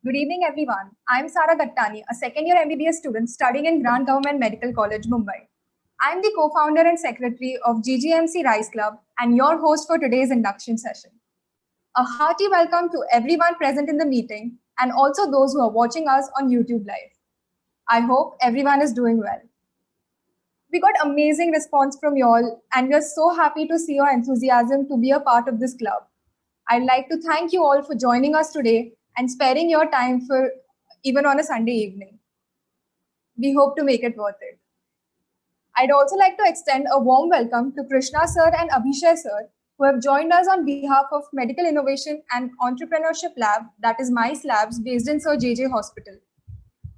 Good evening, everyone. I'm Sara Gattani, a second year MBBS student studying in Grant Government Medical College, Mumbai. I'm the co founder and secretary of GGMC Rise Club and your host for today's induction session. A hearty welcome to everyone present in the meeting and also those who are watching us on YouTube Live. I hope everyone is doing well. We got amazing response from you all, and we're so happy to see your enthusiasm to be a part of this club. I'd like to thank you all for joining us today and sparing your time for even on a Sunday evening. We hope to make it worth it. I'd also like to extend a warm welcome to Krishna sir and Abhishay sir, who have joined us on behalf of Medical Innovation and Entrepreneurship Lab, that is MICE Labs, based in Sir JJ Hospital.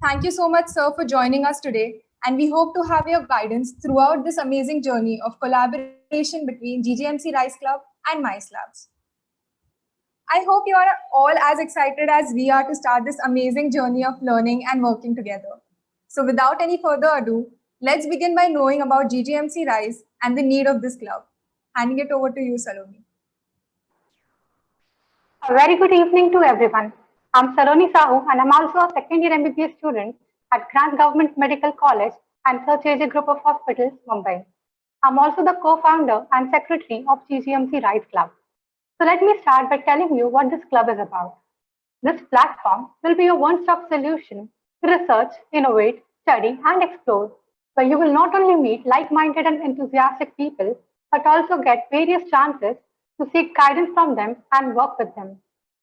Thank you so much, sir, for joining us today, and we hope to have your guidance throughout this amazing journey of collaboration between GGMC Rise Club and MICE Labs. I hope you are all as excited as we are to start this amazing journey of learning and working together. So without any further ado, let's begin by knowing about GGMC Rise and the need of this club. Handing it over to you, Saloni. A very good evening to everyone. I'm Saloni Sahu and I'm also a second year MBBS student at Grant Government Medical College and Sir JJ Group of Hospitals, Mumbai. I'm also the co-founder and secretary of GGMC Rise Club. So let me start by telling you what this club is about. This platform will be a one-stop solution to research, innovate, study, and explore, where you will not only meet like-minded and enthusiastic people, but also get various chances to seek guidance from them and work with them.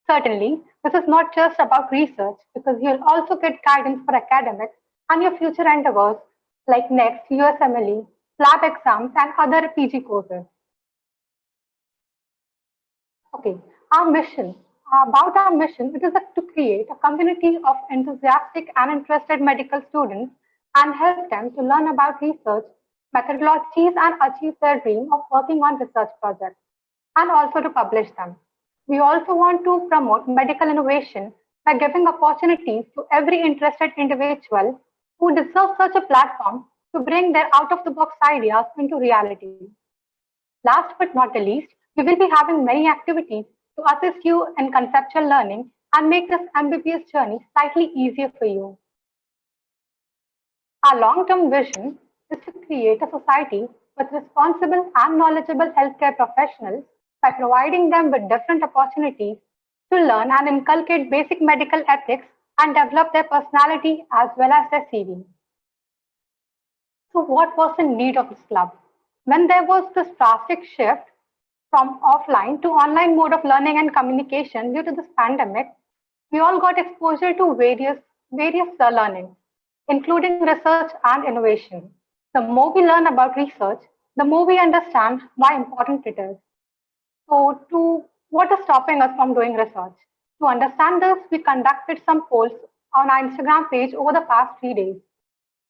Certainly, this is not just about research, because you'll also get guidance for academics and your future endeavors like NEXT, USMLE, lab exams, and other PG courses. Okay, about our mission, it is to create a community of enthusiastic and interested medical students and help them to learn about research, methodologies, and achieve their dream of working on research projects, and also to publish them. We also want to promote medical innovation by giving opportunities to every interested individual who deserves such a platform to bring their out-of-the-box ideas into reality. Last but not the least, we will be having many activities to assist you in conceptual learning and make this MBBS journey slightly easier for you. Our long-term vision is to create a society with responsible and knowledgeable healthcare professionals by providing them with different opportunities to learn and inculcate basic medical ethics and develop their personality as well as their CV. So what was the need of this club? When there was this drastic shift from offline to online mode of learning and communication due to this pandemic, we all got exposure to various learning, including research and innovation. The more we learn about research, the more we understand why important it is. So, what is stopping us from doing research? To understand this, we conducted some polls on our Instagram page over the past 3 days,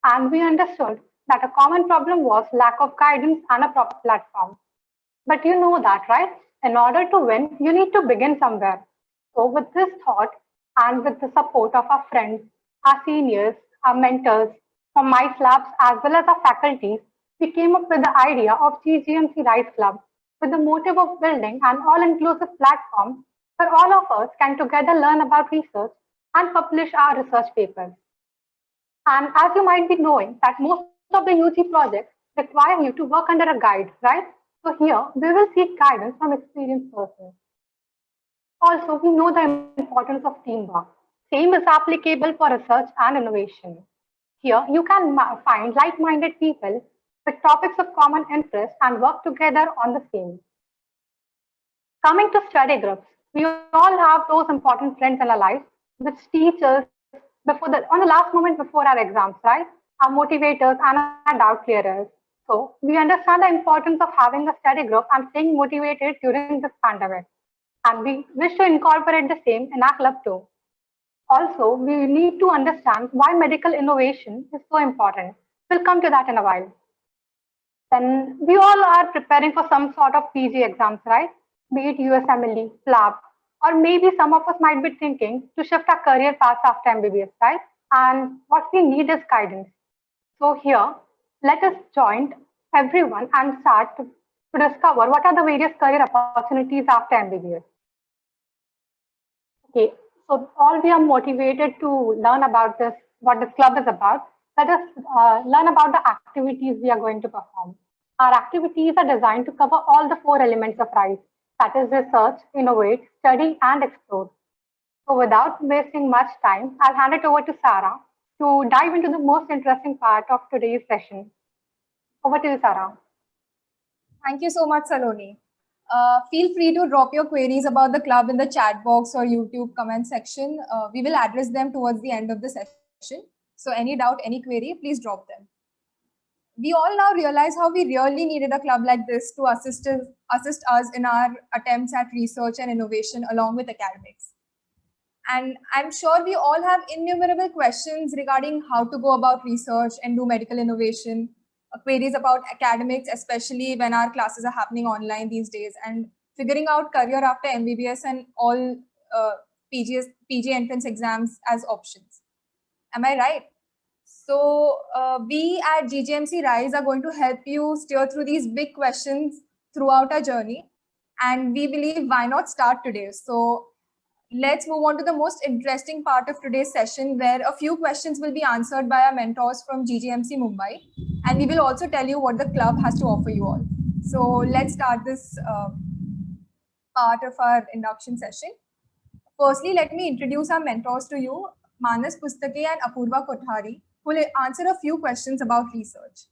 and we understood that a common problem was lack of guidance and a proper platform. But you know that, right? In order to win, you need to begin somewhere. So with this thought and with the support of our friends, our seniors, our mentors from MICE Labs as well as our faculties, we came up with the idea of GGMC Rise Club with the motive of building an all-inclusive platform where all of us can together learn about research and publish our research papers. And as you might be knowing that most of the UG projects require you to work under a guide, right? So here, we will seek guidance from experienced persons. Also, we know the importance of teamwork. Same is applicable for research and innovation. Here, you can find like-minded people with topics of common interest and work together on the same. Coming to study groups, we all have those important friends in our lives, which teach us on the last moment before our exams, right? Our motivators and our doubt clearers. So we understand the importance of having a study group and staying motivated during this pandemic. And we wish to incorporate the same in our club too. Also, we need to understand why medical innovation is so important. We'll come to that in a while. Then we all are preparing for some sort of PG exams, right? Be it USMLE, lab, or maybe some of us might be thinking to shift our career paths after MBBS, right? And what we need is guidance. So here, let us join everyone and start to discover what are the various career opportunities after MBBS. Okay, So all we are motivated to learn about this, what this club is about. Let us learn about the activities we are going to perform. Our activities are designed to cover all the four elements of RISE, that is research, innovate, study, and explore. So without wasting much time, I'll hand it over to Sarah to dive into the most interesting part of today's session. Over to you, Sarah. Thank you so much, Saloni. Feel free to drop your queries about the club in the chat box or YouTube comment section. We will address them towards the end of the session. So any doubt, any query, please drop them. We all now realize how we really needed a club like this to assist us in our attempts at research and innovation along with academics. And I'm sure we all have innumerable questions regarding how to go about research and do medical innovation, queries about academics, especially when our classes are happening online these days, and figuring out career after MBBS and all PG entrance exams as options. Am I right? So we at GGMC RISE are going to help you steer through these big questions throughout our journey. And we believe why not start today? So let's move on to the most interesting part of today's session, where a few questions will be answered by our mentors from GGMC Mumbai. And we will also tell you what the club has to offer you all. So let's start this part of our induction session. Firstly, let me introduce our mentors to you, Manas Pustake and Apurva Kothari, who will answer a few questions about research.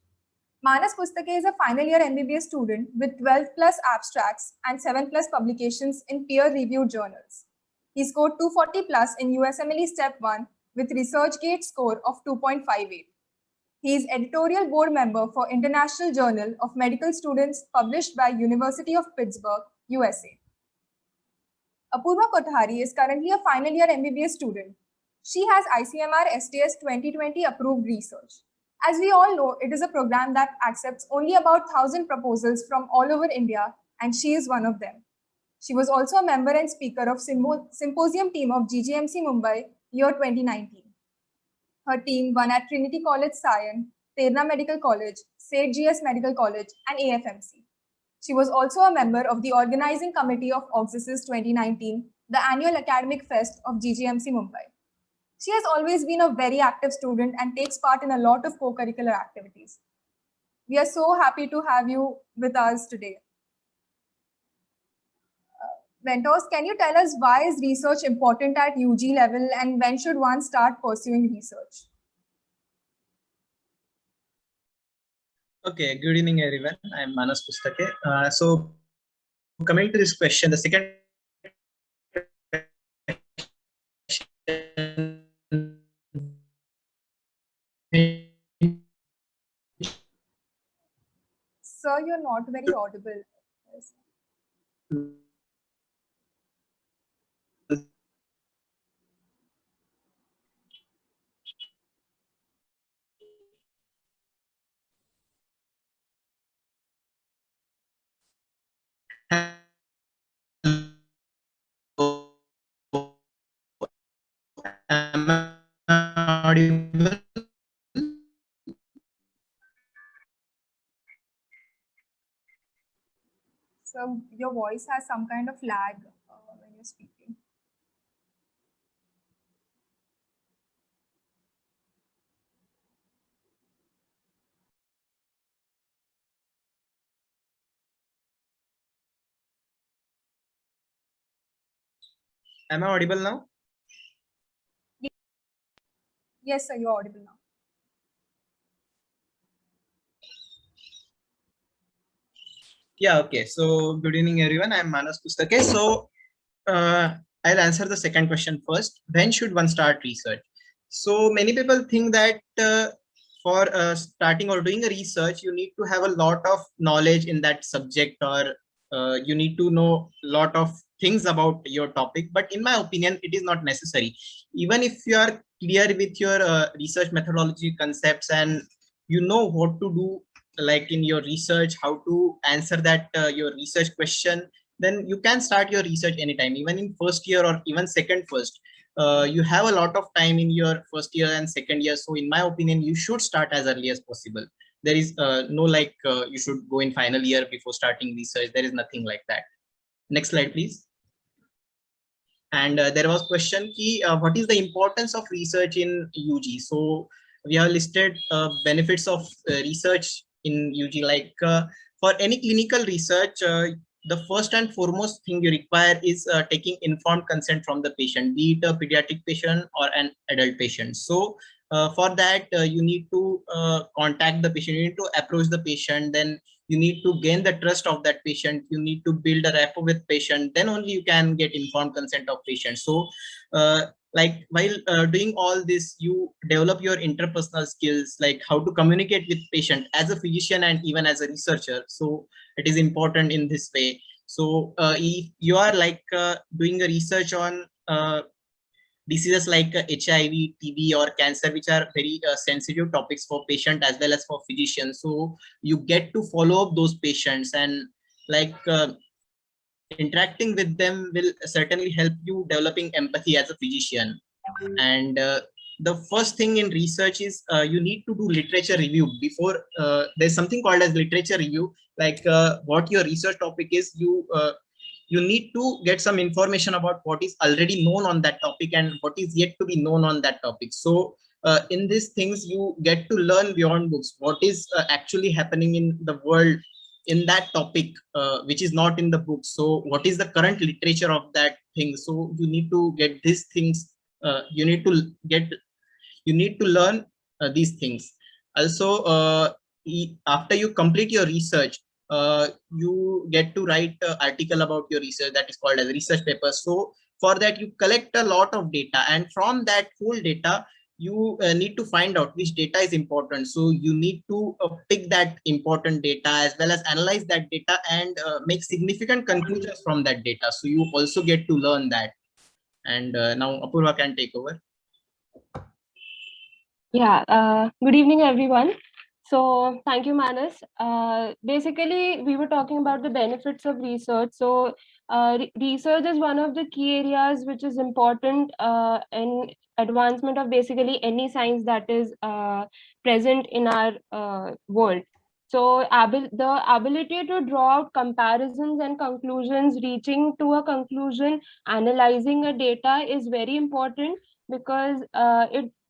Manas Pustake is a final year MBBS student with 12 plus abstracts and 7 plus publications in peer-reviewed journals. He scored 240 plus in USMLE Step 1 with ResearchGate score of 2.58. He is editorial board member for International Journal of Medical Students published by University of Pittsburgh, USA. Apurva Kothari is currently a final year MBBS student. She has ICMR STS 2020 approved research. As we all know, it is a program that accepts only about 1,000 proposals from all over India, and she is one of them. She was also a member and speaker of symposium team of GGMC Mumbai year 2019. Her team won at Trinity College Sion, Terna Medical College, State GS Medical College, and AFMC. She was also a member of the organizing committee of Oxysis 2019, the annual academic fest of GGMC Mumbai. She has always been a very active student and takes part in a lot of co-curricular activities. We are so happy to have you with us today. Mentors, can you tell us why is research important at UG level and when should one start pursuing research? Okay, good evening everyone. I'm Manas Pustake. So coming to this question, the second Sir, you're not very audible. Am I audible? So your voice has some kind of lag when you're speaking. Am I audible now? Yes, sir, you're audible now. Yeah, okay. So good evening everyone. I'm Manas Pustake. So I'll answer the second question first. When should one start research? So many people think that for starting or doing a research, you need to have a lot of knowledge in that subject, or you need to know a lot of things about your topic. But in my opinion, it is not necessary. Even if you are clear with your research methodology concepts and you know what to do, like in your research, how to answer that your research question, then you can start your research anytime, even in first year or even second first. You have a lot of time in your first year and second year. So in my opinion, you should start as early as possible. There is no like you should go in final year before starting research. There is nothing like that. Next slide, please. And there was question ki, what is the importance of research in UG? So we have listed benefits of research in UG, like for any clinical research, the first and foremost thing you require is taking informed consent from the patient, be it a pediatric patient or an adult patient. So for that, you need to contact the patient, you need to approach the patient, then you need to gain the trust of that patient, you need to build a rapport with patient, then only you can get informed consent of patient. So like while doing all this, you develop your interpersonal skills, like how to communicate with patient as a physician and even as a researcher. So it is important in this way. So if you are like doing a research on diseases like HIV, TB, or cancer, which are very sensitive topics for patient as well as for physicians. So you get to follow up those patients, and like interacting with them will certainly help you developing empathy as a physician. And the first thing in research is you need to do literature review before there's something called as literature review, like what your research topic is, you need to get some information about what is already known on that topic and what is yet to be known on that topic. So in these things, you get to learn beyond books what is actually happening in the world in that topic, which is not in the book. So what is the current literature of that thing? So you need to get these things, you need to learn these things. Also, after you complete your research, you get to write an article about your research, that is called as research paper. So for that, you collect a lot of data, and from that whole data, you need to find out which data is important. So you need to pick that important data as well as analyze that data and make significant conclusions from that data. So you also get to learn that. And now Apurva can take over. Yeah, good evening, everyone. So thank you, Manas. Basically, we were talking about the benefits of research. So research is one of the key areas which is important in advancement of basically any science that is present in our world. So the ability to draw out comparisons and conclusions, reaching to a conclusion, analyzing a data is very important, because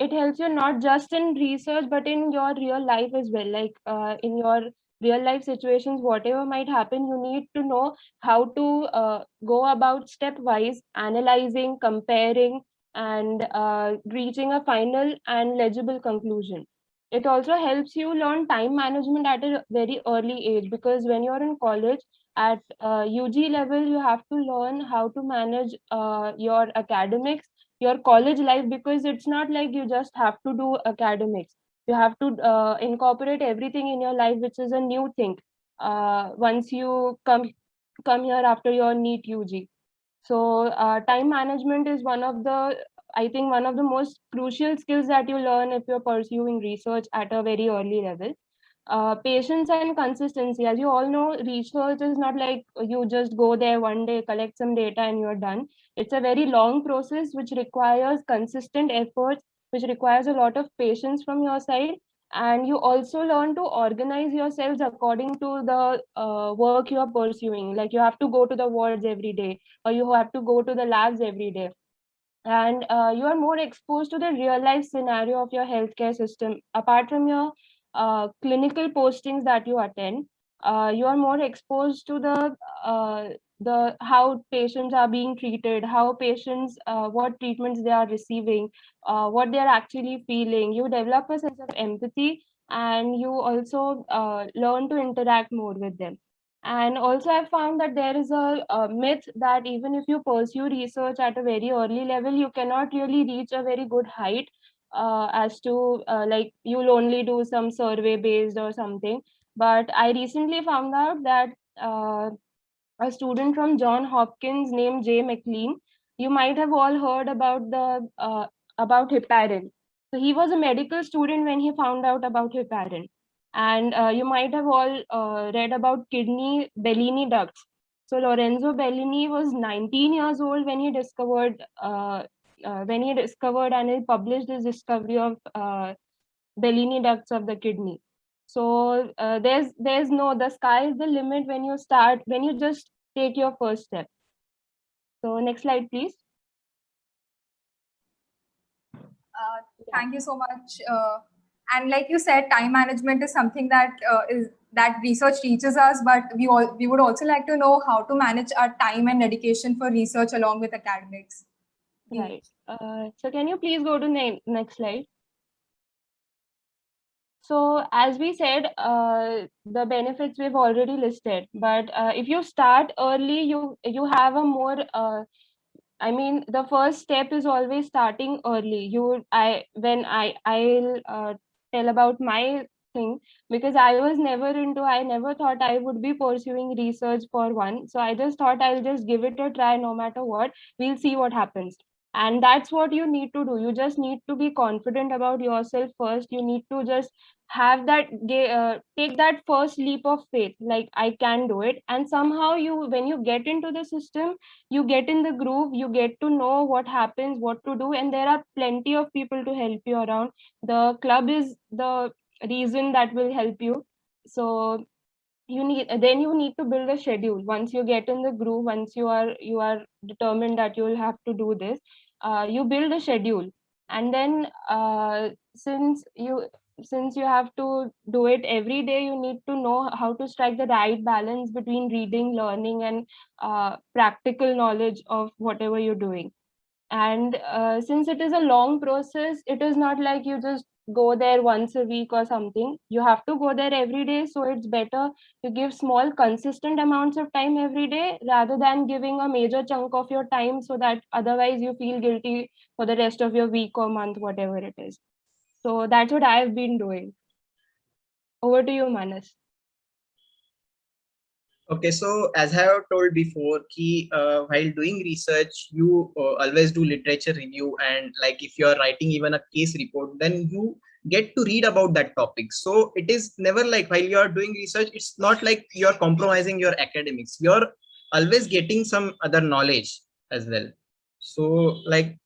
it helps you not just in research but in your real life as well. Like in your real life situations, whatever might happen, you need to know how to go about stepwise analyzing, comparing, and reaching a final and legible conclusion. It also helps you learn time management at a very early age, because when you're in college at UG level, you have to learn how to manage your academics, your college life, because it's not like you just have to do academics. You have to incorporate everything in your life, which is a new thing once you come here after your NEET UG. So time management is one of the, I think, one of the most crucial skills that you learn if you're pursuing research at a very early level. Patience and consistency. As you all know, research is not like you just go there one day, collect some data, and you're done. It's a very long process which requires consistent efforts, which requires a lot of patience from your side. And you also learn to organize yourselves according to the work you are pursuing. Like you have to go to the wards every day, or you have to go to the labs every day. And you are more exposed to the real life scenario of your healthcare system. Apart from your clinical postings that you attend, you are more exposed to the how patients are being treated, how patients, what treatments they are receiving, what they are actually feeling. You develop a sense of empathy, and you also learn to interact more with them. And also, I found that there is a myth that even if you pursue research at a very early level, you cannot really reach a very good height, as to like you'll only do some survey based or something. But I recently found out that a student from John Hopkins named Jay McLean, you might have all heard about the about heparin. So he was a medical student when he found out about heparin. And you might have all read about kidney Bellini ducts. So Lorenzo Bellini was 19 years old when he discovered and he published his discovery of Bellini ducts of the kidney. So there's no, the sky is the limit when you just take your first step. So next slide, please. Thank you so much. And like you said, time management is something that that research teaches us, but we would also like to know how to manage our time and dedication for research along with academics. Right. So can you please go to next slide? So as we said, the benefits we've already listed, but if you start early, you have a more I mean, the first step is always starting early. I'll tell about my thing, because I never thought I would be pursuing research for one. So I just thought I'll just give it a try no matter what. We'll see what happens. And that's what you need to do. You just need to be confident about yourself first. You need to just have that take that first leap of faith, like I can do it. And somehow when you get into the system, you get in the groove, you get to know what happens, what to do, and there are plenty of people to help you around. The club is the reason that will help you. So you need to build a schedule. Once you get in the groove, once you are determined that you will have to do this, you build a schedule. And then since you have to do it every day, you need to know how to strike the right balance between reading, learning, and practical knowledge of whatever you're doing. And since it is a long process, it is not like you just go there once a week or something. You have to go there every day. So it's better to give small consistent amounts of time every day rather than giving a major chunk of your time, so that otherwise you feel guilty for the rest of your week or month, whatever it is. So that's what I've been doing. Over to you, Manas. Okay, so as I have told before, while doing research, you always do literature review, and like if you are writing even a case report, then you get to read about that topic. So it is never like while you are doing research, it's not like you are compromising your academics. You're always getting some other knowledge as well. So like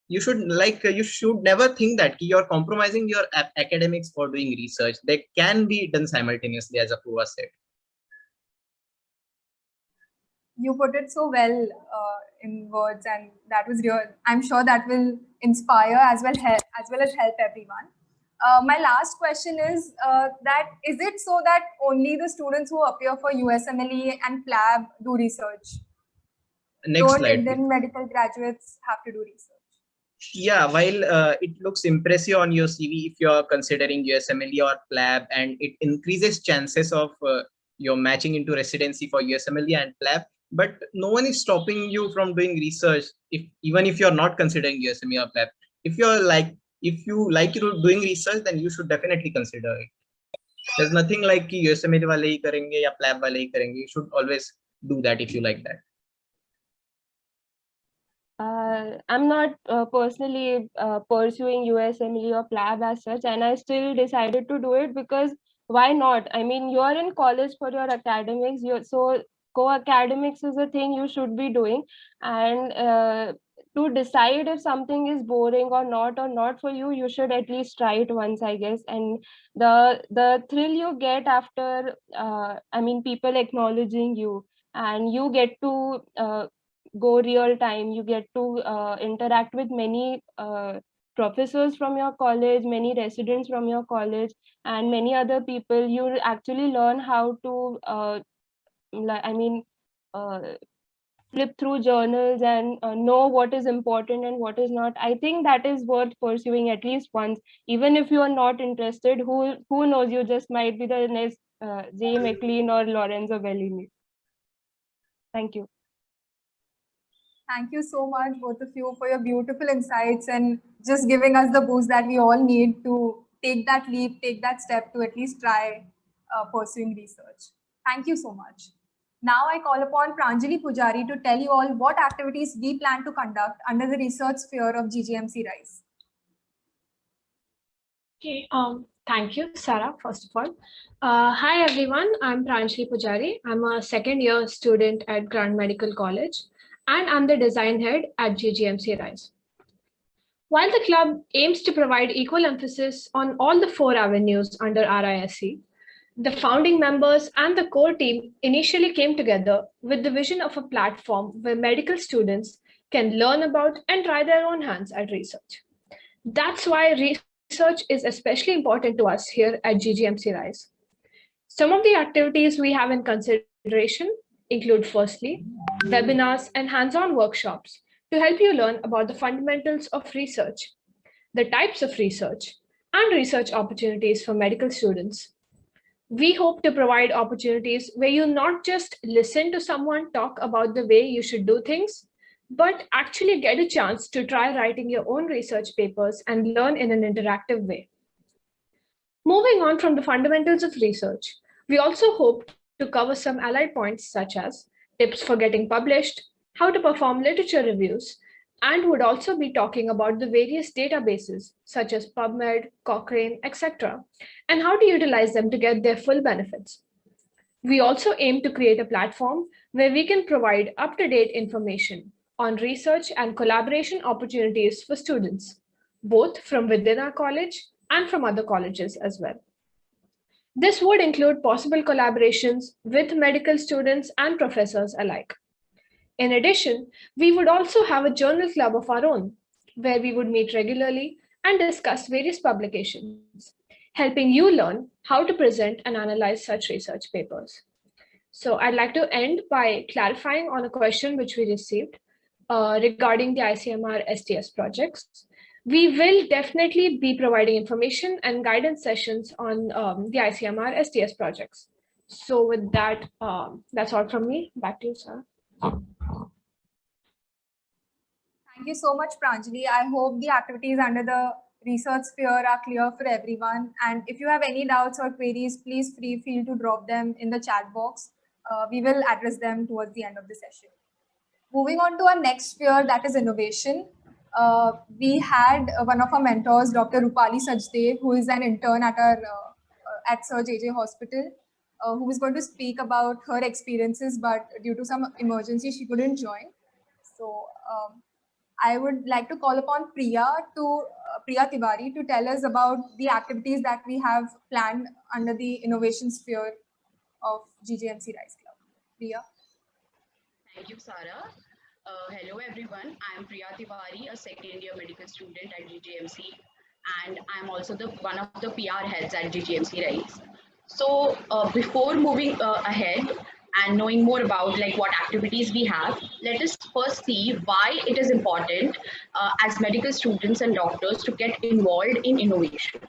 you should never think that you're compromising your academics for doing research. They can be done simultaneously, as Apurva said. You put it so well in words, and that was real. I'm sure that will inspire as well as help everyone. My last question is that is it so that only the students who appear for USMLE and PLAB do research? Next Don't slide, Indian please. medical graduates have to do research? Yeah, while it looks impressive on your CV if you're considering USMLE or PLAB, and it increases chances of your matching into residency for USMLE and PLAB, but no one is stopping you from doing research even if you're not considering USMLE or PLAB. If you like doing research, then you should definitely consider it. There's nothing like कि USMLE वाले ही करेंगे या PLAB वाले ही करेंगे. You should always do that if you like that. I'm not personally pursuing USMLE or PLAB as such, and I still decided to do it because why not? I mean, you're in college for your academics, so co-academics is a thing you should be doing, and to decide if something is boring or not for you, you should at least try it once, I guess. And the thrill you get after, I mean, people acknowledging you, and you get to go real time, you get to interact with many professors from your college, many residents from your college, and many other people. You actually learn how to flip through journals and know what is important and what is not. I think that is worth pursuing at least once, even if you are not interested. Who knows, you just might be the next J. McLean or Lorenzo Bellini. Thank you. Thank you so much, both of you, for your beautiful insights and just giving us the boost that we all need to take that leap, take that step to at least try pursuing research. Thank you so much. Now I call upon Pranjali Pujari to tell you all what activities we plan to conduct under the research sphere of GGMC RISE. Okay, thank you, Sarah, first of all. Hi, everyone. I'm Pranjali Pujari. I'm a second-year student at Grand Medical College, and I'm the design head at GGMC RISE. While the club aims to provide equal emphasis on all the 4 avenues under RISE, the founding members and the core team initially came together with the vision of a platform where medical students can learn about and try their own hands at research. That's why research is especially important to us here at GGMC RISE. Some of the activities we have in consideration include, firstly, webinars and hands-on workshops to help you learn about the fundamentals of research, the types of research, and research opportunities for medical students. We hope to provide opportunities where you not just listen to someone talk about the way you should do things, but actually get a chance to try writing your own research papers and learn in an interactive way. Moving on from the fundamentals of research, we also hope to cover some allied points such as tips for getting published, how to perform literature reviews, and would also be talking about the various databases such as PubMed, Cochrane, etc., and how to utilize them to get their full benefits. We also aim to create a platform where we can provide up-to-date information on research and collaboration opportunities for students, both from within our college and from other colleges as well. This would include possible collaborations with medical students and professors alike. In addition, we would also have a journal club of our own, where we would meet regularly and discuss various publications, helping you learn how to present and analyze such research papers. So I'd like to end by clarifying on a question which we received regarding the ICMR STS projects. We will definitely be providing information and guidance sessions on the ICMR STS projects. So with that, that's all from me. Back to you, Sarah. Thank you so much, Pranjali. I hope the activities under the research sphere are clear for everyone. And if you have any doubts or queries, please feel to drop them in the chat box. We will address them towards the end of the session. Moving on to our next sphere, that is innovation. We had one of our mentors, Dr. Rupali Sajdev, who is an intern at our at Sir JJ Hospital, who is going to speak about her experiences, but due to some emergency, she couldn't join. So I would like to call upon Priya Tiwari to tell us about the activities that we have planned under the innovation sphere of GGMC RISE Club. Priya. Thank you, Sarah. Hello, everyone. I'm Priya Tiwari, a second-year medical student at GGMC, and I'm also one of the PR heads at GGMC RISE. So before moving ahead and knowing more about what activities we have, let us first see why it is important as medical students and doctors to get involved in innovation.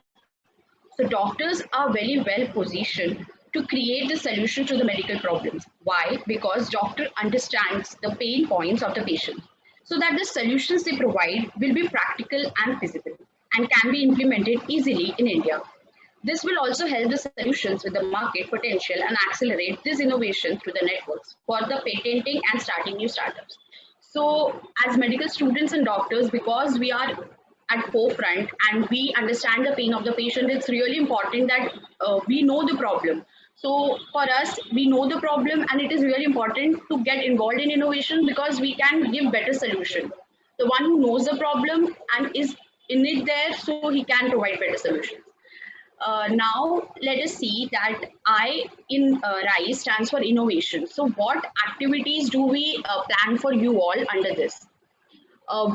So doctors are very well positioned to create the solution to the medical problems. Why? Because doctor understands the pain points of the patient, so that the solutions they provide will be practical and feasible and can be implemented easily in India. This will also help the solutions with the market potential and accelerate this innovation through the networks for the patenting and starting new startups. So as medical students and doctors, because we are at forefront and we understand the pain of the patient, it's really important that we know the problem. So for us, we know the problem, and it is really important to get involved in innovation because we can give better solution. The one who knows the problem and is in it there, so he can provide better solutions. Now let us see that I in RISE stands for innovation. So what activities do we plan for you all under this?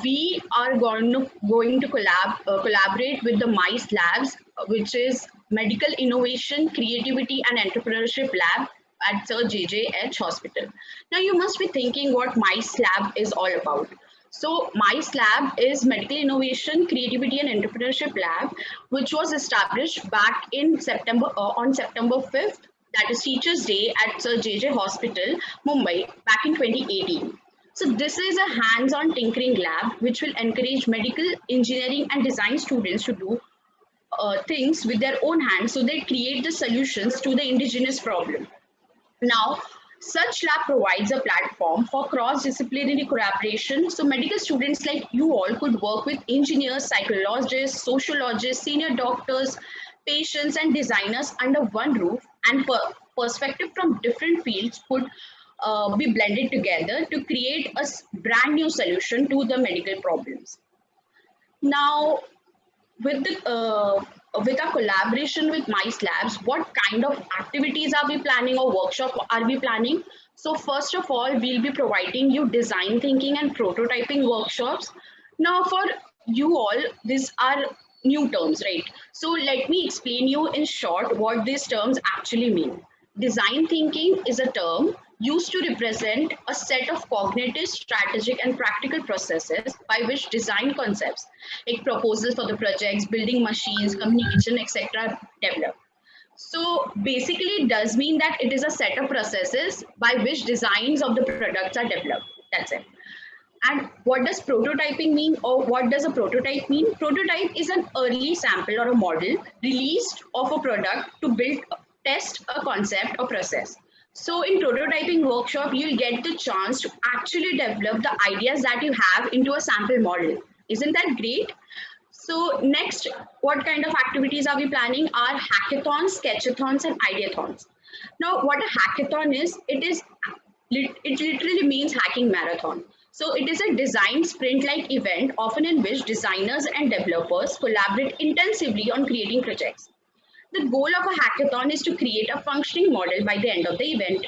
We are going to collaborate with the MICE labs, which is Medical Innovation, Creativity and Entrepreneurship Lab at Sir JJH Hospital. Now you must be thinking what MICE lab is all about. So MICE lab is Medical Innovation, Creativity and Entrepreneurship Lab, which was established back in September, on September 5th, that is Teachers' Day at Sir JJ Hospital, Mumbai, back in 2018. So this is a hands-on tinkering lab which will encourage medical, engineering and design students to do things with their own hands, so they create the solutions to the indigenous problem. Now, such lab provides a platform for cross-disciplinary collaboration. So medical students like you all could work with engineers, psychologists, sociologists, senior doctors, patients and designers under one roof, and perspective from different fields could be blended together to create a brand new solution to the medical problems. Now, with the with a collaboration with Mice Labs, what kind of activities are we planning or workshop are we planning? So first of all, we'll be providing you design thinking and prototyping workshops. Now for you all, these are new terms, right? So let me explain you in short what these terms actually mean. Design thinking is a term used to represent a set of cognitive, strategic, and practical processes by which design concepts, like proposals for the projects, building machines, communication, etc., develop. So basically, it does mean that it is a set of processes by which designs of the products are developed. That's it. And what does prototyping mean, or what does a prototype mean? Prototype is an early sample or a model released of a product to build, test a concept or process. So in prototyping workshop, you'll get the chance to actually develop the ideas that you have into a sample model. Isn't that great? So next, what kind of activities are we planning? Are hackathons, sketchathons, and ideathons. Now, what a hackathon is, it literally means hacking marathon. So it is a design sprint-like event, often in which designers and developers collaborate intensively on creating projects. The goal of a hackathon is to create a functioning model by the end of the event.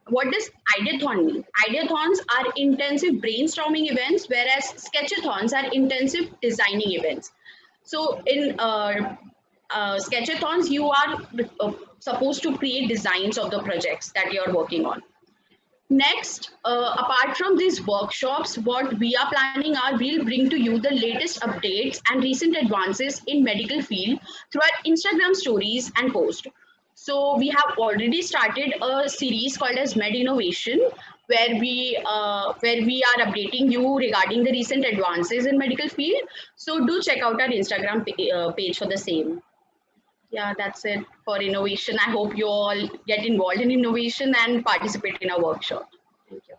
What does ideathon mean? Ideathons are intensive brainstorming events, whereas sketchathons are intensive designing events. So in sketchathons, you are supposed to create designs of the projects that you're working on. Next, apart from these workshops, what we are planning are we'll bring to you the latest updates and recent advances in medical field through our Instagram stories and posts. So we have already started a series called as Med Innovation, where we are updating you regarding the recent advances in medical field. So do check out our Instagram page for the same. Yeah, that's it for innovation. I hope you all get involved in innovation and participate in our workshop. Thank you.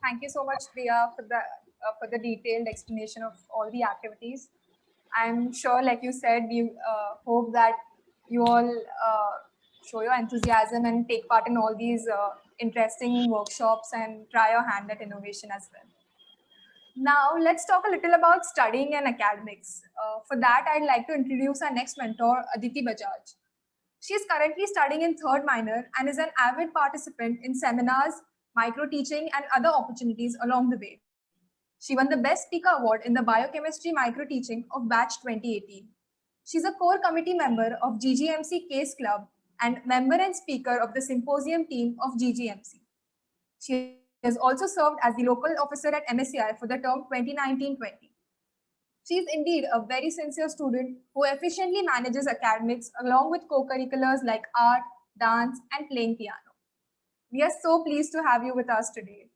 Thank you so much, Priya, for the detailed explanation of all the activities. I'm sure, like you said, we hope that you all show your enthusiasm and take part in all these interesting workshops and try your hand at innovation as well. Now, let's talk a little about studying and academics. For that, I'd like to introduce our next mentor, Aditi Bajaj. She is currently studying in third minor and is an avid participant in seminars, micro-teaching, and other opportunities along the way. She won the Best Speaker Award in the Biochemistry Micro-Teaching of Batch 2018. She's a core committee member of GGMC Case Club and member and speaker of the symposium team of GGMC. She has also served as the local officer at MSCI for the term 2019-20. She is indeed a very sincere student who efficiently manages academics along with co-curriculars like art, dance, and playing piano. We are so pleased to have you with us today.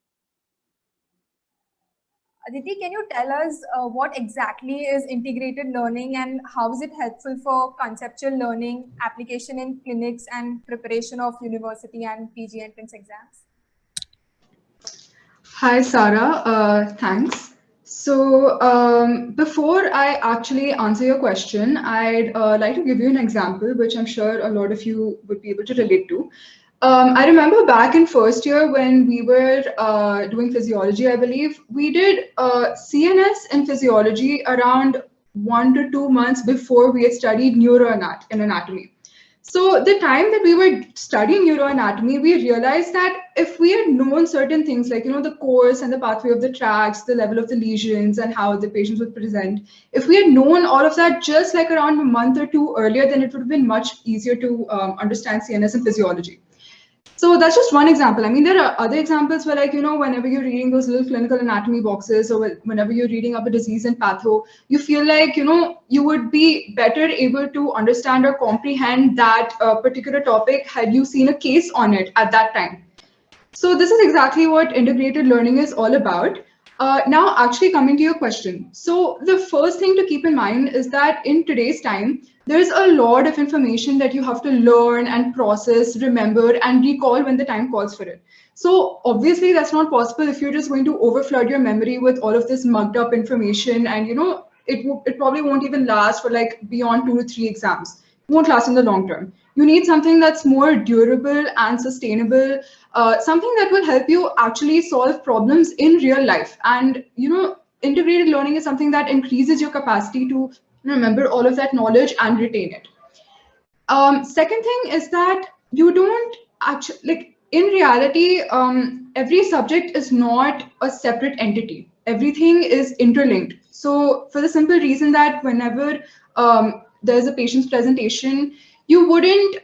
Aditi, can you tell us what exactly is integrated learning and how is it helpful for conceptual learning, application in clinics, and preparation of university and PG entrance exams? Hi, Sarah. Thanks. So before I actually answer your question, I'd like to give you an example, which I'm sure a lot of you would be able to relate to. I remember back in first year when we were doing physiology, I believe, we did CNS and physiology around 1 to 2 months before we had studied neuroanatomy. So the time that we were studying neuroanatomy, we realized that if we had known certain things like, the course and the pathway of the tracks, the level of the lesions and how the patients would present, if we had known all of that just like around a month or two earlier, then it would have been much easier to understand CNS and physiology. So that's just one example. I mean, there are other examples where, like, whenever you're reading those little clinical anatomy boxes or whenever you're reading up a disease and patho, you feel like, you would be better able to understand or comprehend that particular topic had you seen a case on it at that time. So this is exactly what integrated learning is all about. Now, actually coming to your question. So the first thing to keep in mind is that in today's time, there's a lot of information that you have to learn and process, remember, and recall when the time calls for it. So obviously that's not possible if you're just going to overflood your memory with all of this mugged up information, and it probably won't even last for like beyond 2 to 3 exams. It won't last in the long term. You need something that's more durable and sustainable, something that will help you actually solve problems in real life. And integrated learning is something that increases your capacity to remember all of that knowledge and retain it. Second thing is that you don't actually, like in reality, every subject is not a separate entity. Everything is interlinked. So for the simple reason that whenever there's a patient's presentation, you wouldn't,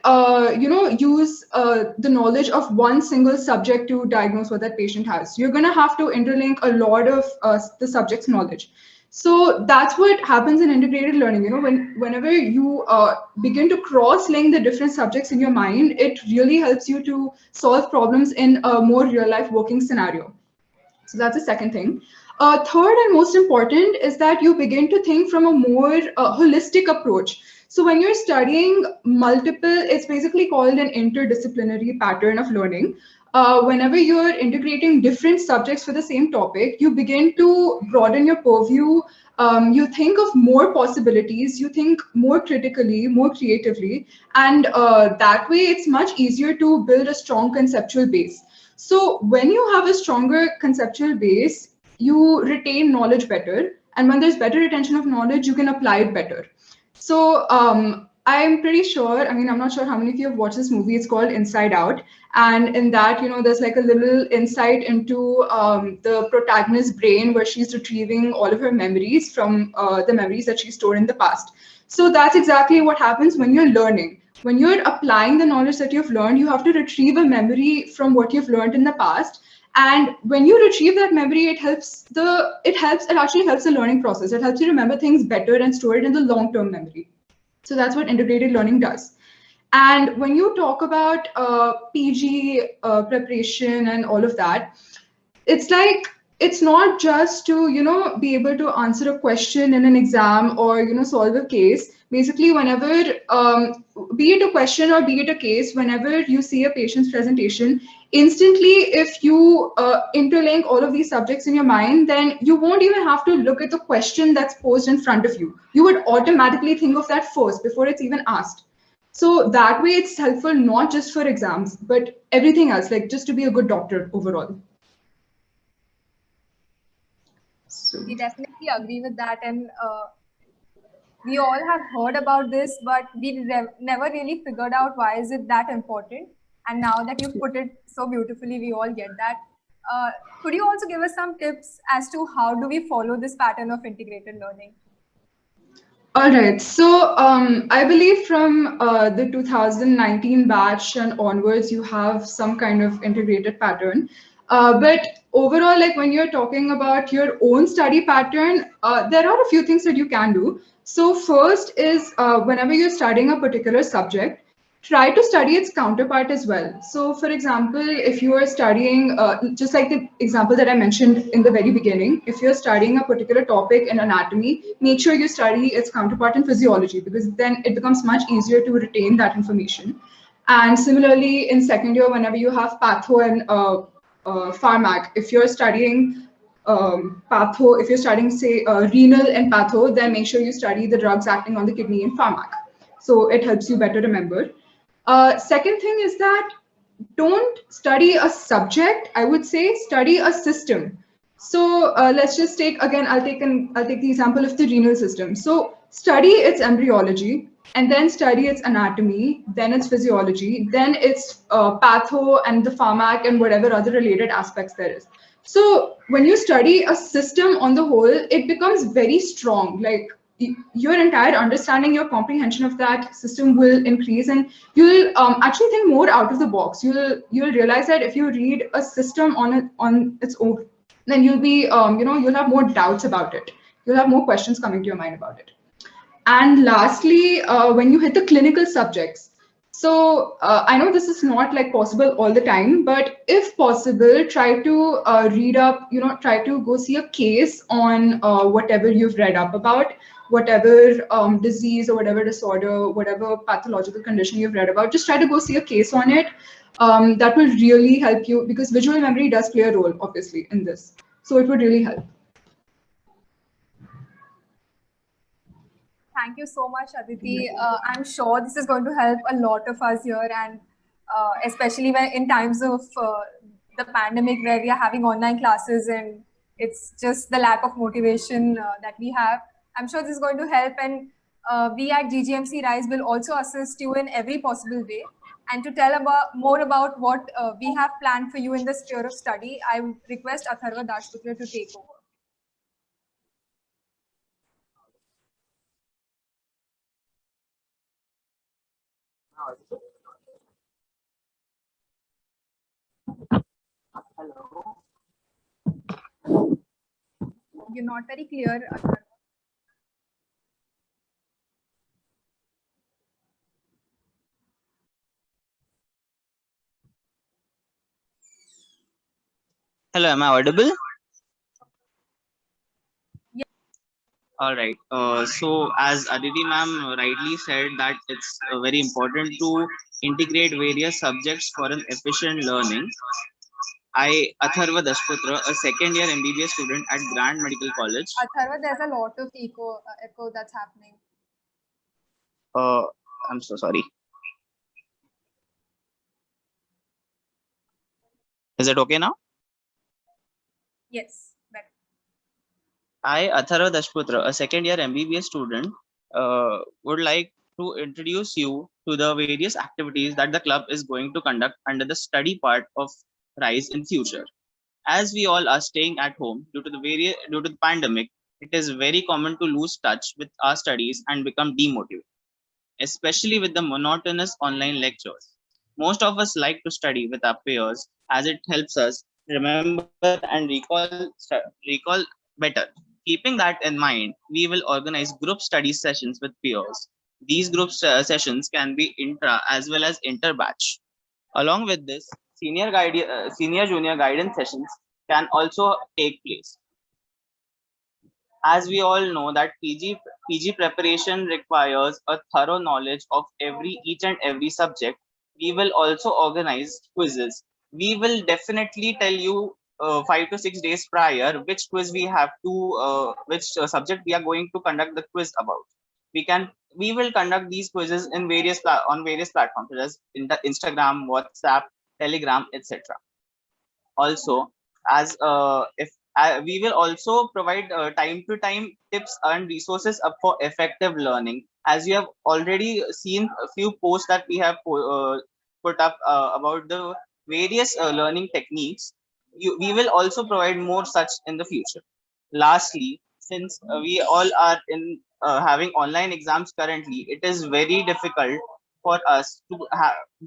use the knowledge of one single subject to diagnose what that patient has. You're going to have to interlink a lot of the subject's knowledge. So that's what happens in integrated learning. Whenever you begin to cross-link the different subjects in your mind, it really helps you to solve problems in a more real-life working scenario. So that's the second thing. Third and most important is that you begin to think from a more holistic approach. So when you're studying multiple, it's basically called an interdisciplinary pattern of learning. Whenever you're integrating different subjects for the same topic, you begin to broaden your purview. You think of more possibilities, you think more critically, more creatively, and that way it's much easier to build a strong conceptual base. So when you have a stronger conceptual base, you retain knowledge better. And when there's better retention of knowledge, you can apply it better. So I'm pretty sure, I'm not sure how many of you have watched this movie. It's called Inside Out. And in that, there's like a little insight into the protagonist's brain where she's retrieving all of her memories from the memories that she stored in the past. So that's exactly what happens when you're learning. When you're applying the knowledge that you've learned, you have to retrieve a memory from what you've learned in the past. And when you retrieve that memory, it actually helps the learning process. It helps you remember things better and store it in the long-term memory. So that's what integrated learning does. And when you talk about PG preparation and all of that, it's like, it's not just to, be able to answer a question in an exam or, solve a case. Basically, whenever, be it a question or be it a case, whenever you see a patient's presentation, instantly, if you interlink all of these subjects in your mind, then you won't even have to look at the question that's posed in front of you. You would automatically think of that first before it's even asked. So that way it's helpful not just for exams, but everything else, like just to be a good doctor overall. So We definitely agree with that. And we all have heard about this, but we never really figured out why is it that important. And now that you've put it so beautifully, we all get that. Could you also give us some tips as to how do we follow this pattern of integrated learning? All right. So I believe from the 2019 batch and onwards, you have some kind of integrated pattern. But overall, like when you're talking about your own study pattern, there are a few things that you can do. So first is whenever you're studying a particular subject, try to study its counterpart as well. So for example, if you are studying, just like the example that I mentioned in the very beginning, if you're studying a particular topic in anatomy, make sure you study its counterpart in physiology, because then it becomes much easier to retain that information. And similarly, in second year, whenever you have patho and pharmac, if you're studying patho, if you're studying, say, renal and patho, then make sure you study the drugs acting on the kidney in pharmac. So it helps you better remember. Second thing is that don't study a subject. I would say study a system. So let's just take, again, I'll take the example of the renal system. So study its embryology, and then study its anatomy, then its physiology, then its patho and the pharmac and whatever other related aspects there is. So when you study a system on the whole, it becomes very strong. Like your entire understanding, your comprehension of that system will increase, and you'll actually think more out of the box. You'll realize that if you read a system on its own, then you'll be you'll have more doubts about it. You'll have more questions coming to your mind about it. And lastly, when you hit the clinical subjects, so I know this is not like possible all the time, but if possible, try to read up, try to go see a case on whatever you've read up about, whatever disease or whatever disorder, whatever pathological condition you've read about. Just try to go see a case on it. That will really help you, because visual memory does play a role, obviously, in this. So it would really help. Thank you so much, Aditi. I'm sure this is going to help a lot of us here, and especially when in times of the pandemic, where we are having online classes and It's just the lack of motivation that we have. I'm sure this is going to help, and we at GGMC Rise will also assist you in every possible way. And to tell more about what we have planned for you in the sphere of study, I would request Atharva Dashputra to take over. Hello. You're not very clear, Atharva. Hello, am I audible? Yes. All right. So as Aditi ma'am rightly said that it's very important to integrate various subjects for an efficient learning. I, Atharva Dashputra, a second year MBBS student at Grand Medical College. Atharva, there's a lot of echo that's happening. I'm so sorry. Is it okay now? Yes, better. I, Atharva Dashputra, a second year MBBS student, would like to introduce you to the various activities that the club is going to conduct under the study part of Rise in future. As we all are staying at home due to the pandemic, it is very common to lose touch with our studies and become demotivated, especially with the monotonous online lectures. Most of us like to study with our peers as it helps us remember and recall better. Keeping that in mind, we will organize group study sessions with peers. These group sessions can be intra as well as inter-batch. Along with this, senior junior guidance sessions can also take place. As we all know that PG preparation requires a thorough knowledge of each and every subject. We will also organize quizzes. We will definitely tell you 5 to 6 days prior which quiz we have to, which subject we are going to conduct the quiz about. We will conduct these quizzes in various platforms such as Instagram, WhatsApp, Telegram, etc. Also, as we will also provide time to time tips and resources for effective learning. As you have already seen a few posts that we have put up about the various learning techniques, we will also provide more such in the future. Lastly, since we all are in having online exams currently, it is very difficult for us to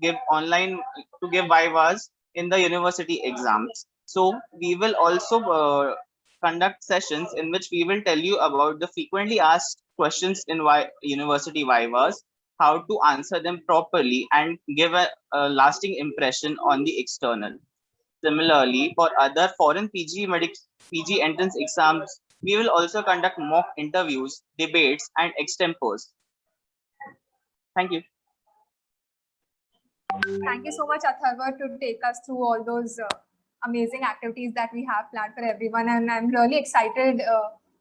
give vivas in the university exams. So we will also conduct sessions in which we will tell you about the frequently asked questions in university vivas, how to answer them properly and give a lasting impression on the external. Similarly, for other foreign PG entrance exams, we will also conduct mock interviews, debates, and extempores. Thank you. Thank you so much, Atharva, to take us through all those amazing activities that we have planned for everyone. And I'm really excited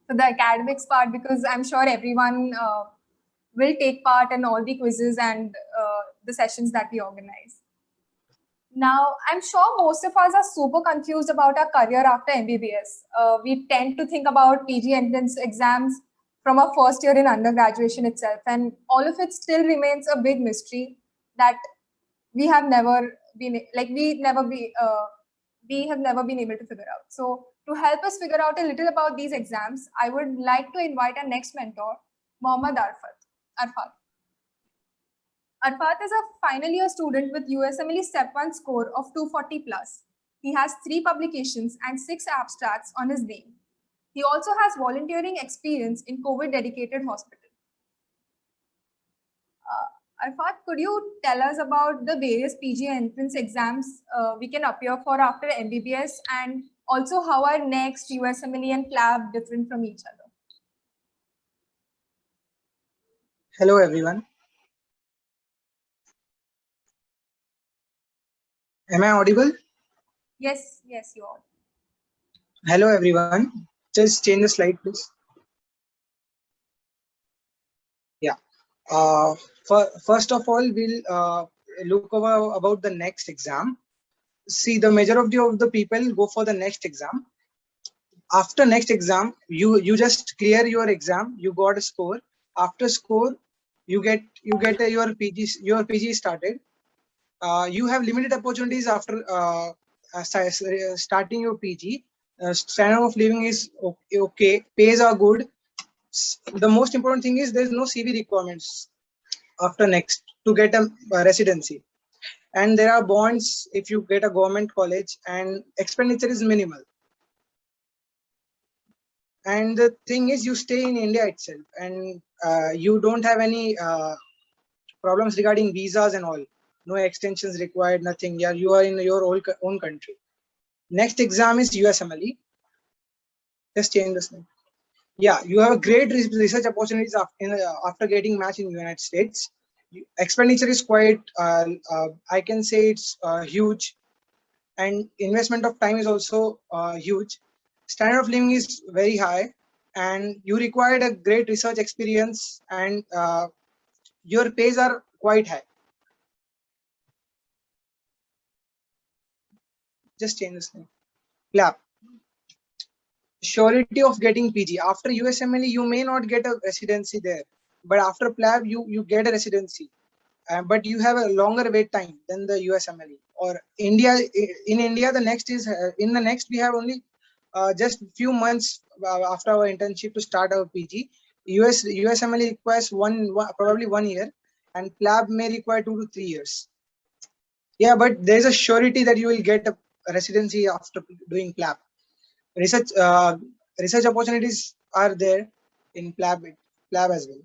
for the academics part because I'm sure everyone will take part in all the quizzes and the sessions that we organize. Now, I'm sure most of us are super confused about our career after MBBS. We tend to think about PG entrance exams from our first year in undergraduation itself, and all of it still remains a big mystery that we have never been able to figure out. So to help us figure out a little about these exams, I would like to invite our next mentor, Mohammad Arfat. Arfat is a final year student with USMLE Step 1 score of 240 plus. He has 3 publications and 6 abstracts on his name. He also has volunteering experience in COVID dedicated hospital. Arfat, could you tell us about the various PG entrance exams we can appear for after MBBS, and also how are next USMLE and CLAB different from each other? Hello, everyone. Am I audible? Yes, you are. Hello, everyone. Just change the slide, please. Yeah. First of all, we'll look over about the next exam. See, the majority of the people go for the next exam. after next exam, you just clear your exam, you got a score. After score, you get your PG started. You have limited opportunities after starting your PG. Standard of living is okay, pays are good. The most important thing is there's no CV requirements after next to get a residency, and there are bonds if you get a government college, and expenditure is minimal. And the thing is, you stay in India itself, and you don't have any problems regarding visas and all. No extensions required, nothing. Yeah, you are in your own country. Next exam is USMLE. Just change this name. Yeah, you have a great research opportunities after getting match in the United States. Expenditure is quite, I can say it's huge, and investment of time is also huge. Standard of living is very high, and you required a great research experience, and your pays are quite high. Just change this name. PLAB. Surety of getting PG. After USMLE, you may not get a residency there, but after PLAB, you get a residency. But you have a longer wait time than the USMLE or India. In India, the next is we have only just few months after our internship to start our PG. USMLE requires probably 1 year, and PLAB may require 2 to 3 years. Yeah, but there's a surety that you will get a residency after doing PLAB. Research opportunities are there in PLAB as well.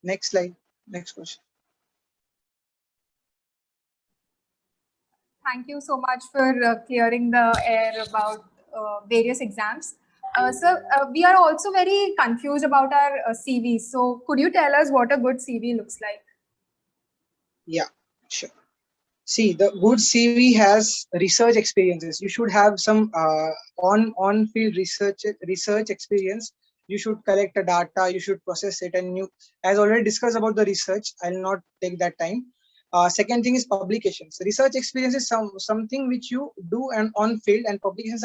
Next slide. Next question. Thank you so much for clearing the air about various exams. Sir, we are also very confused about our CVs. So could you tell us what a good CV looks like? Yeah, sure. See, the good CV has research experiences. You should have some on-field research experience. You should collect the data, you should process it, and as already discussed about the research, I'll not take that time. Second thing is publications. Research experience is something which you do and on field, and publications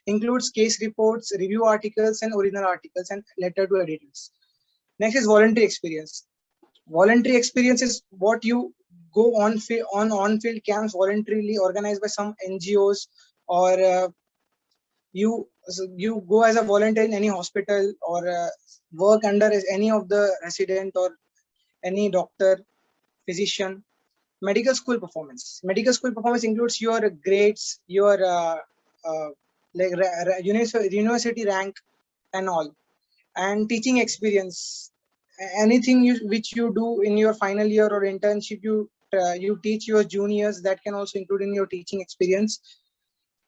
includes case reports, review articles, and original articles, and letter to editors. Next is voluntary experience. Voluntary experience is what you go on field camps voluntarily organized by some NGOs, or you go as a volunteer in any hospital, or work under any of the resident or any doctor, physician. Medical school performance. Medical school performance includes your grades, your university rank, and all, and teaching experience. Anything which you do in your final year or internship, you teach your juniors, that can also include in your teaching experience.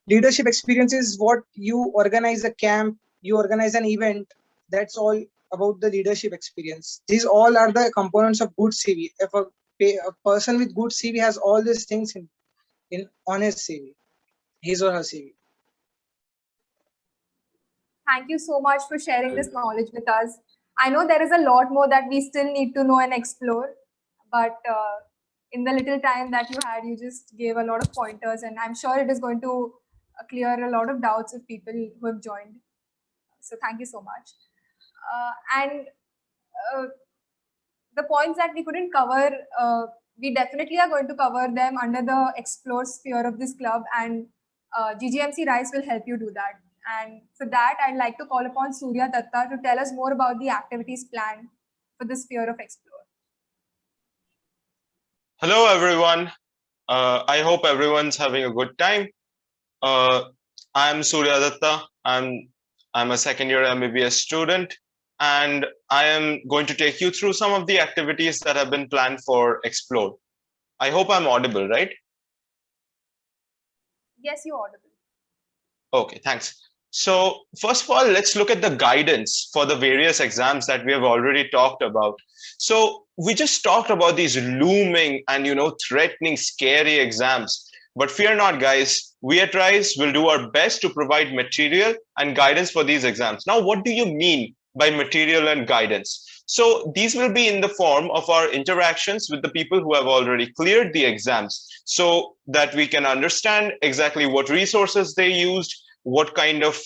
Leadership experience is what you organize a camp, you organize an event. That's all about the leadership experience. These all are the components of good CV. If a person with good CV has all these things on his CV, his or her CV. Thank you so much for sharing this knowledge with us. I know there is a lot more that we still need to know and explore, but in the little time that you had, you just gave a lot of pointers, and I'm sure it is going to clear a lot of doubts of people who have joined. So thank you so much. The points that we couldn't cover, we definitely are going to cover them under the Explore sphere of this club, and GGMC RISE will help you do that. And for that, I'd like to call upon Surya Datta to tell us more about the activities planned for the sphere of Explore. Hello, everyone. I hope everyone's having a good time. I'm Surya Datta. I'm a second-year MBBS student, and I am going to take you through some of the activities that have been planned for Explore. I hope I'm audible, right? Yes, you're audible. Okay, thanks. So first of all, let's look at the guidance for the various exams that we have already talked about. So we just talked about these looming and, threatening, scary exams. But fear not, guys. We at RISE will do our best to provide material and guidance for these exams. Now, what do you mean by material and guidance? So these will be in the form of our interactions with the people who have already cleared the exams, so that we can understand exactly what resources they used, what kind of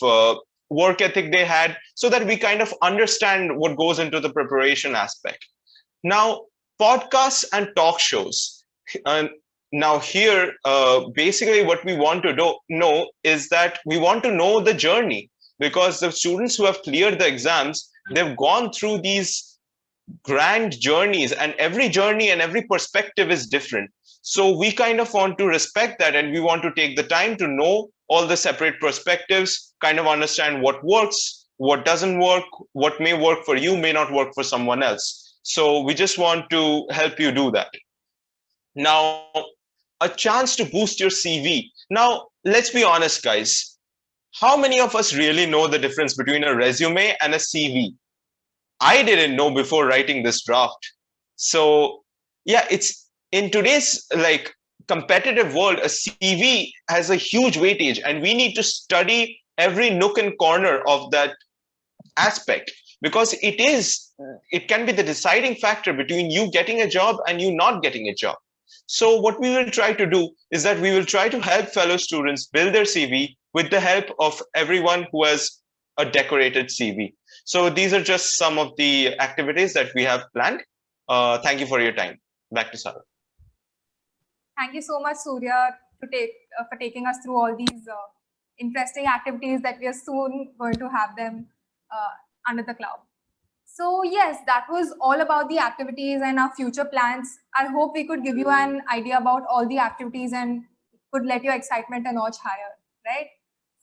work ethic they had, so that we kind of understand what goes into the preparation aspect. Now, podcasts and talk shows. Now here, basically what we want to know is that we want to know the journey, because the students who have cleared the exams, they've gone through these grand journeys, and every journey and every perspective is different. So we kind of want to respect that, and we want to take the time to know all the separate perspectives, kind of understand what works, what doesn't work, what may work for you may not work for someone else. So we just want to help you do that. Now, a chance to boost your CV. Now, let's be honest, guys. How many of us really know the difference between a resume and a CV? I didn't know before writing this draft. So yeah, it's in today's like competitive world, a CV has a huge weightage, and we need to study every nook and corner of that aspect, because it can be the deciding factor between you getting a job and you not getting a job. So what we will try to do is that we will try to help fellow students build their CV with the help of everyone who has a decorated CV. So these are just some of the activities that we have planned. Thank you for your time. Back to Sarah. Thank you so much, Surya, for taking us through all these interesting activities that we are soon going to have them under the cloud. So yes, that was all about the activities and our future plans. I hope we could give you an idea about all the activities and could let your excitement a notch higher, right?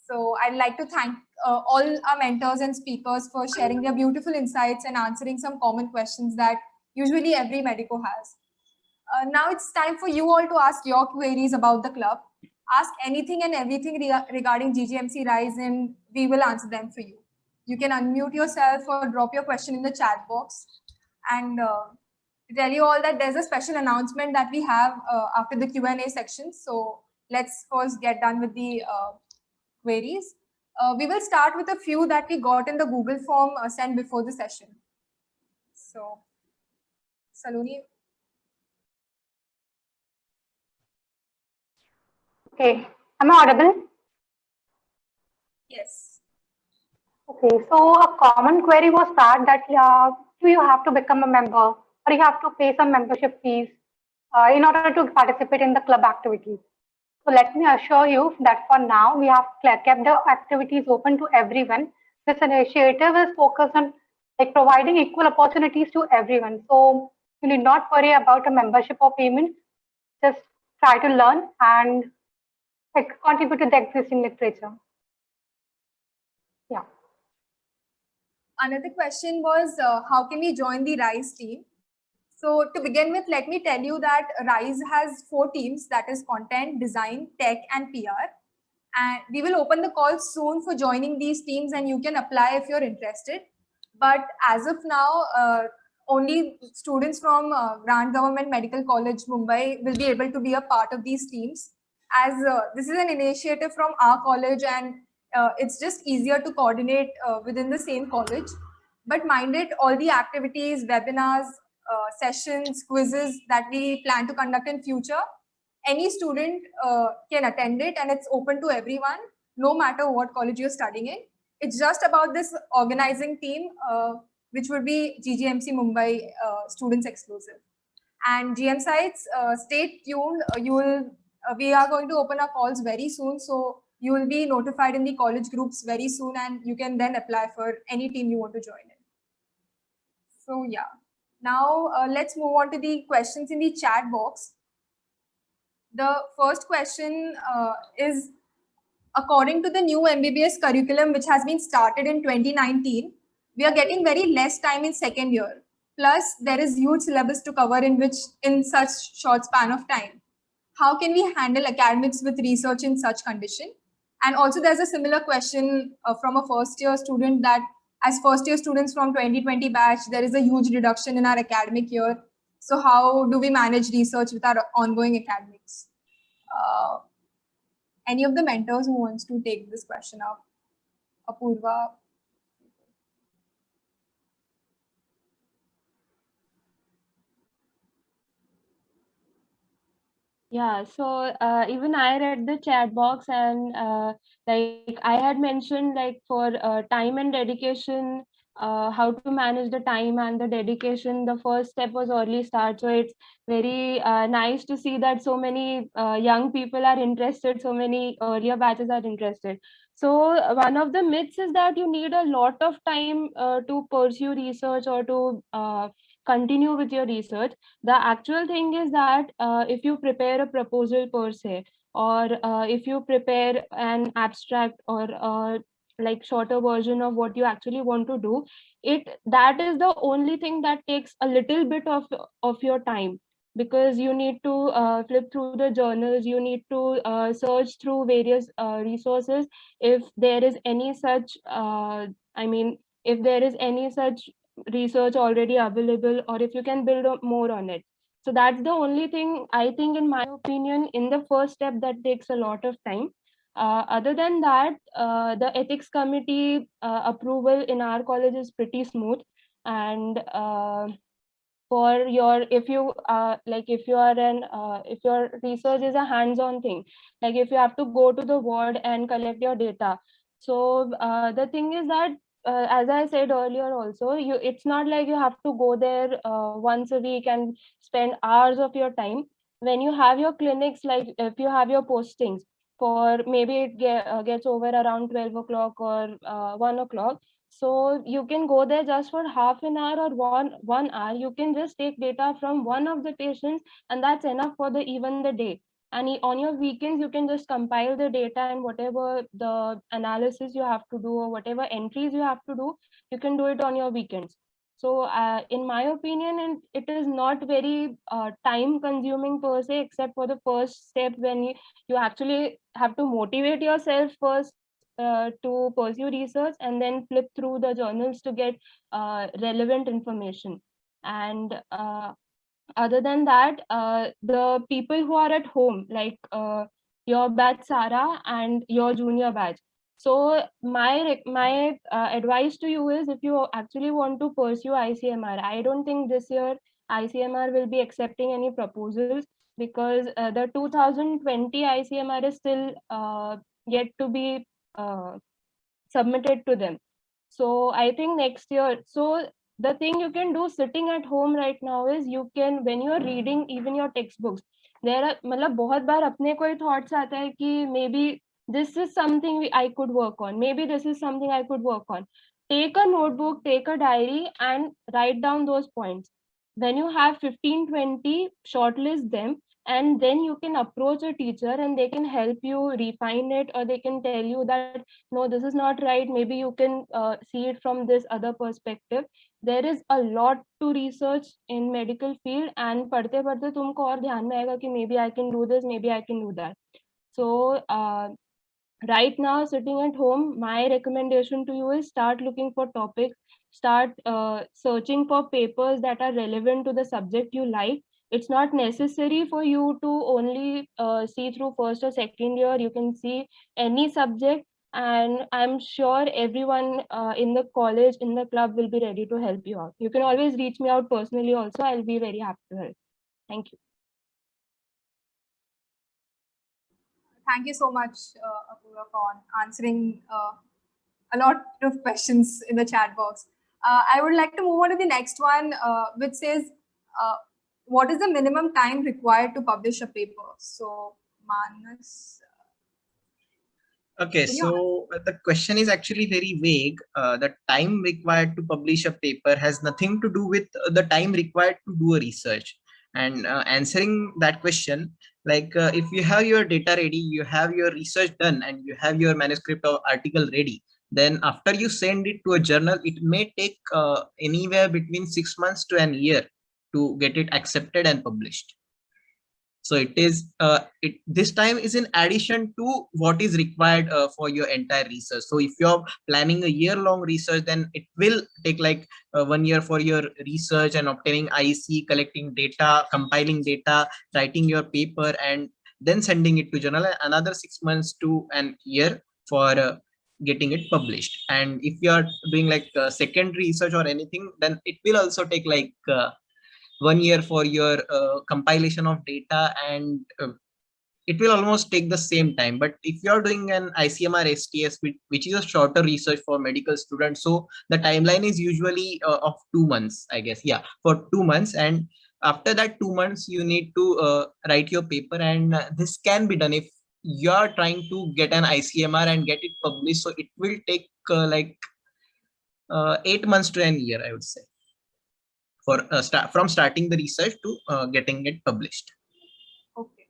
So I'd like to thank all our mentors and speakers for sharing their beautiful insights and answering some common questions that usually every medico has. Now it's time for you all to ask your queries about the club. Ask anything and everything regarding GGMC Rise, and we will answer them for you. You can unmute yourself or drop your question in the chat box. And to tell you all that there's a special announcement that we have after the Q&A section. So let's first get done with the queries. We will start with a few that we got in the Google form sent before the session. So, Saloni. Okay, am I audible? Yes. Okay, so a common query was that do you have to become a member, or you have to pay some membership fees in order to participate in the club activities? So let me assure you that for now, we have kept the activities open to everyone. This initiative is focused on providing equal opportunities to everyone. So you need not worry about a membership or payment. Just try to learn and contribute to the existing literature. Yeah. Another question was, how can we join the RISE team? So to begin with, let me tell you that RISE has 4 teams, that is content, design, tech, and PR. And we will open the calls soon for joining these teams, and you can apply if you're interested. But as of now, only students from Grant Government Medical College, Mumbai will be able to be a part of these teams, as this is an initiative from our college, and it's just easier to coordinate within the same college. But mind it, all the activities, webinars, sessions, quizzes that we plan to conduct in future, any student can attend it, and it's open to everyone, no matter what college you're studying in. It's just about this organizing team, which would be GGMC Mumbai students exclusive. And GM sites, stay tuned. We are going to open our calls very soon, so you will be notified in the college groups very soon, and you can then apply for any team you want to join in. So yeah, now let's move on to the questions in the chat box. The first question is, according to the new MBBS curriculum, which has been started in 2019, we are getting very less time in second year. Plus, there is huge syllabus to cover in such short span of time. How can we handle academics with research in such condition? And also, there's a similar question from a first year student that as first year students from 2020 batch, there is a huge reduction in our academic year. So how do we manage research with our ongoing academics? Any of the mentors who wants to take this question up? Apurva. Yeah, so even I read the chat box, and Like I had mentioned, like for time and dedication, how to manage the time and the dedication, the first step was early start. So it's very nice to see that so many young people are interested, so many earlier batches are interested. So one of the myths is that you need a lot of time to pursue research or to continue with your research. The actual thing is that if you prepare a proposal per se, or if you prepare an abstract or like shorter version of what you actually want to do, that is the only thing that takes a little bit of your time, because you need to flip through the journals, you need to search through various resources if there is any such I mean, if there is any such research already available, or if you can build more on it. So that's the only thing, I think, in my opinion, in the first step that takes a lot of time. Other than that, the ethics committee approval in our college is pretty smooth. And for your, if you like, if you are an if your research is a hands-on thing, like if you have to go to the ward and collect your data. So the thing is that as I said earlier also, it's not like you have to go there once a week and spend hours of your time. When you have your clinics, like if you have your postings for, maybe it gets over around 12 o'clock or 1 o'clock, so you can go there just for half an hour or one hour. You can just take data from one of the patients, and that's enough for the even the day. And on your weekends, you can just compile the data, and whatever the analysis you have to do or whatever entries you have to do, you can do it on your weekends. So in my opinion, and it is not very time consuming per se, except for the first step when you actually have to motivate yourself first to pursue research, and then flip through the journals to get relevant information. And other than that, the people who are at home, like your batch Sarah and your junior batch. So my advice to you is, if you actually want to pursue ICMR, I don't think this year ICMR will be accepting any proposals, because the 2020 ICMR is still yet to be submitted to them. So I think next year. So the thing you can do sitting at home right now is, you can, when you're reading even your textbooks, there are, मतलब बहुत बार अपने कोई thoughts आता है कि maybe this is something I could work on, maybe this is something I could work on. Take a notebook, take a diary, and write down those points. When you have 15-20, shortlist them, and then you can approach a teacher and they can help you refine it, or they can tell you that no, this is not right, maybe you can see it from this other perspective. There is a lot to research in medical field, and पढ़ते पढ़ते तुमको और ध्यान में आएगा कि maybe I can do this, maybe I can do that. So right now, sitting at home, my recommendation to you is start looking for topics, start searching for papers that are relevant to the subject you like. It's not necessary for you to only see through first or second year. You can see any subject, and I'm sure everyone in the college, in the club, will be ready to help you out. You can always reach me out personally also. I'll be very happy to help. Thank you. Thank you so much, Apurva, for answering a lot of questions in the chat box. I would like to move on to the next one, which says, what is the minimum time required to publish a paper? So, Manas. Okay, so the question is actually very vague. The time required to publish a paper has nothing to do with the time required to do a research. And answering that question, like if you have your data ready, you have your research done, and you have your manuscript or article ready, then after you send it to a journal, it may take anywhere between 6 months to an year to get it accepted and published. So it is this time is in addition to what is required for your entire research. So if you're planning a year-long research, then it will take like 1 year for your research and obtaining IC, collecting data, compiling data, writing your paper, and then sending it to journal. Another 6 months to an year for getting it published. And if you are doing like secondary research or anything, then it will also take like 1 year for your compilation of data and it will almost take the same time. But if you're doing an ICMR STS, which is a shorter research for medical students, so the timeline is usually of 2 months, I guess. Yeah, for 2 months. And after that 2 months, you need to write your paper, and this can be done if you're trying to get an ICMR and get it published. So it will take 8 months to an year, I would say, for from starting the research to getting it published. Okay.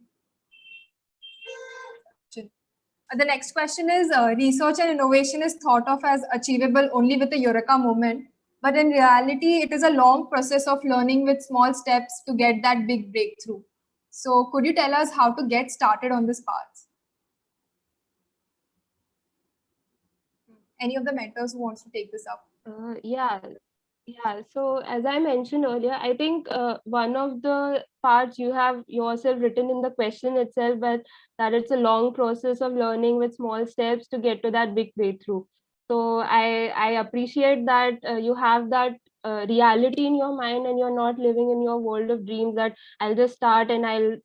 The next question is, research and innovation is thought of as achievable only with a eureka moment, but in reality, it is a long process of learning with small steps to get that big breakthrough. So could you tell us how to get started on this path? Any of the mentors who wants to take this up? Yeah. So as I mentioned earlier, I think one of the parts you have yourself written in the question itself, that it's a long process of learning with small steps to get to that big breakthrough. So I appreciate that you have that reality in your mind, and you're not living in your world of dreams that I'll just start and I'll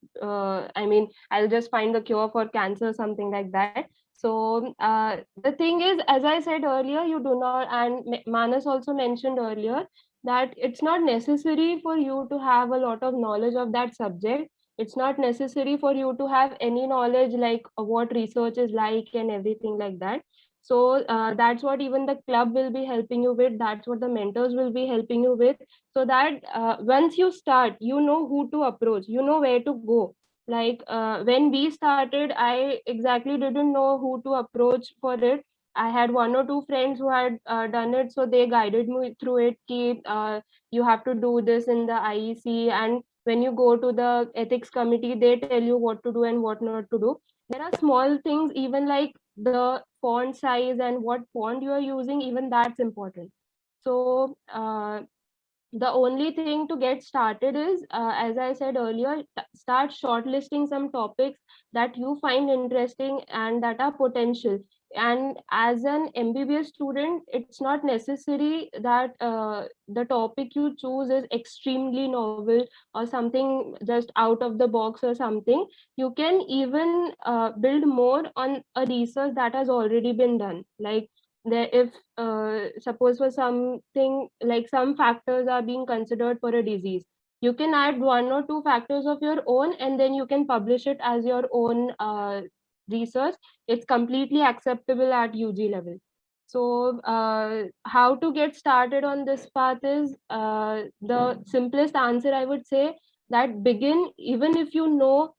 just find the cure for cancer or something like that. So the thing is, as I said earlier, you do not, and Manas also mentioned earlier, that it's not necessary for you to have a lot of knowledge of that subject. It's not necessary for you to have any knowledge like what research is like and everything like that. So that's what even the club will be helping you with. That's what the mentors will be helping you with. So that once you start, you know who to approach, you know where to go. Like when we started, I exactly didn't know who to approach for it. I had 1 or 2 friends who had done it, so they guided me through it. You have to do this in the IEC, and when you go to the ethics committee, they tell you what to do and what not to do. There are small things, even like the font size and what font you are using, even that's important. So the only thing to get started is, as I said earlier, start shortlisting some topics that you find interesting and that are potential. And as an MBBS student, it's not necessary that the topic you choose is extremely novel or something just out of the box or something. You can even build more on a research that has already been done. Like there, if suppose for something like some factors are being considered for a disease, you can add 1 or 2 factors of your own, and then you can publish it as your own research. It's completely acceptable at UG level. So how to get started on this path is, the simplest answer I would say, that begin, even if you know,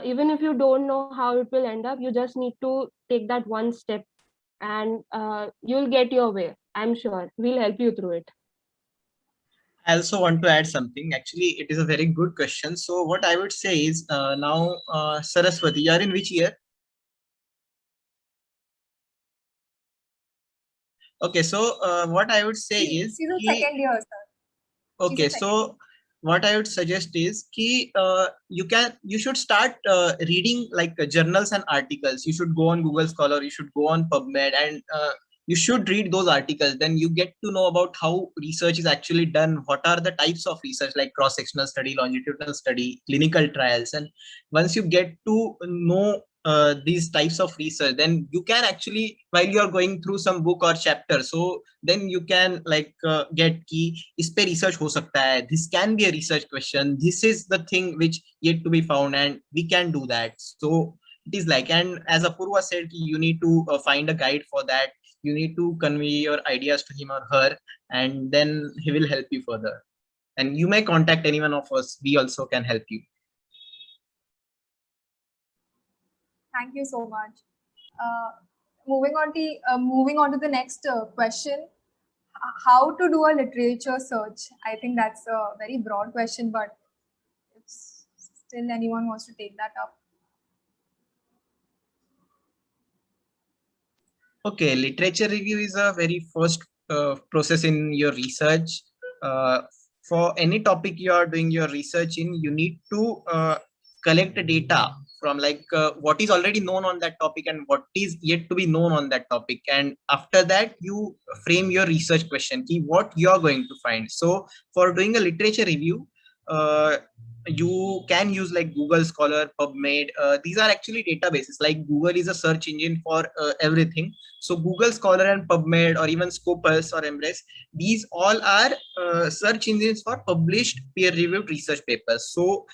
even if you don't know how it will end up, you just need to take that one step, and you'll get your way. I'm sure we'll help you through it. I also want to add something. Actually, it is a very good question. So what I would say is, now, Saraswati, you are in which year? Okay, so what I would say is, she's in second year, sir. Okay, so what I would suggest is you should start reading like journals and articles. You should go on Google Scholar, you should go on PubMed, and you should read those articles. Then you get to know about how research is actually done, what are the types of research like cross-sectional study, longitudinal study, clinical trials. And once you get to know these types of research, then you can actually, while you are going through some book or chapter, so then you can like get ki is pe research ho sakta hai, this can be a research question, this is the thing which yet to be found, and we can do that. So it is like, and as Apurva said, you need to find a guide for that. You need to convey your ideas to him or her, and then he will help you further. And you may contact any one of us, we also can help you. Thank you so much. Moving on to the next question. How to do a literature search? I think that's a very broad question, but if still anyone wants to take that up. Okay, literature review is a very first process in your research. For any topic you are doing your research in, you need to collect the data from like what is already known on that topic and what is yet to be known on that topic. And after that, you frame your research question, what you are going to find. So for doing a literature review, you can use like Google Scholar, PubMed. These are actually databases. Like Google is a search engine for everything. So Google Scholar and PubMed, or even Scopus or Embrace, these all are search engines for published peer-reviewed research papers. So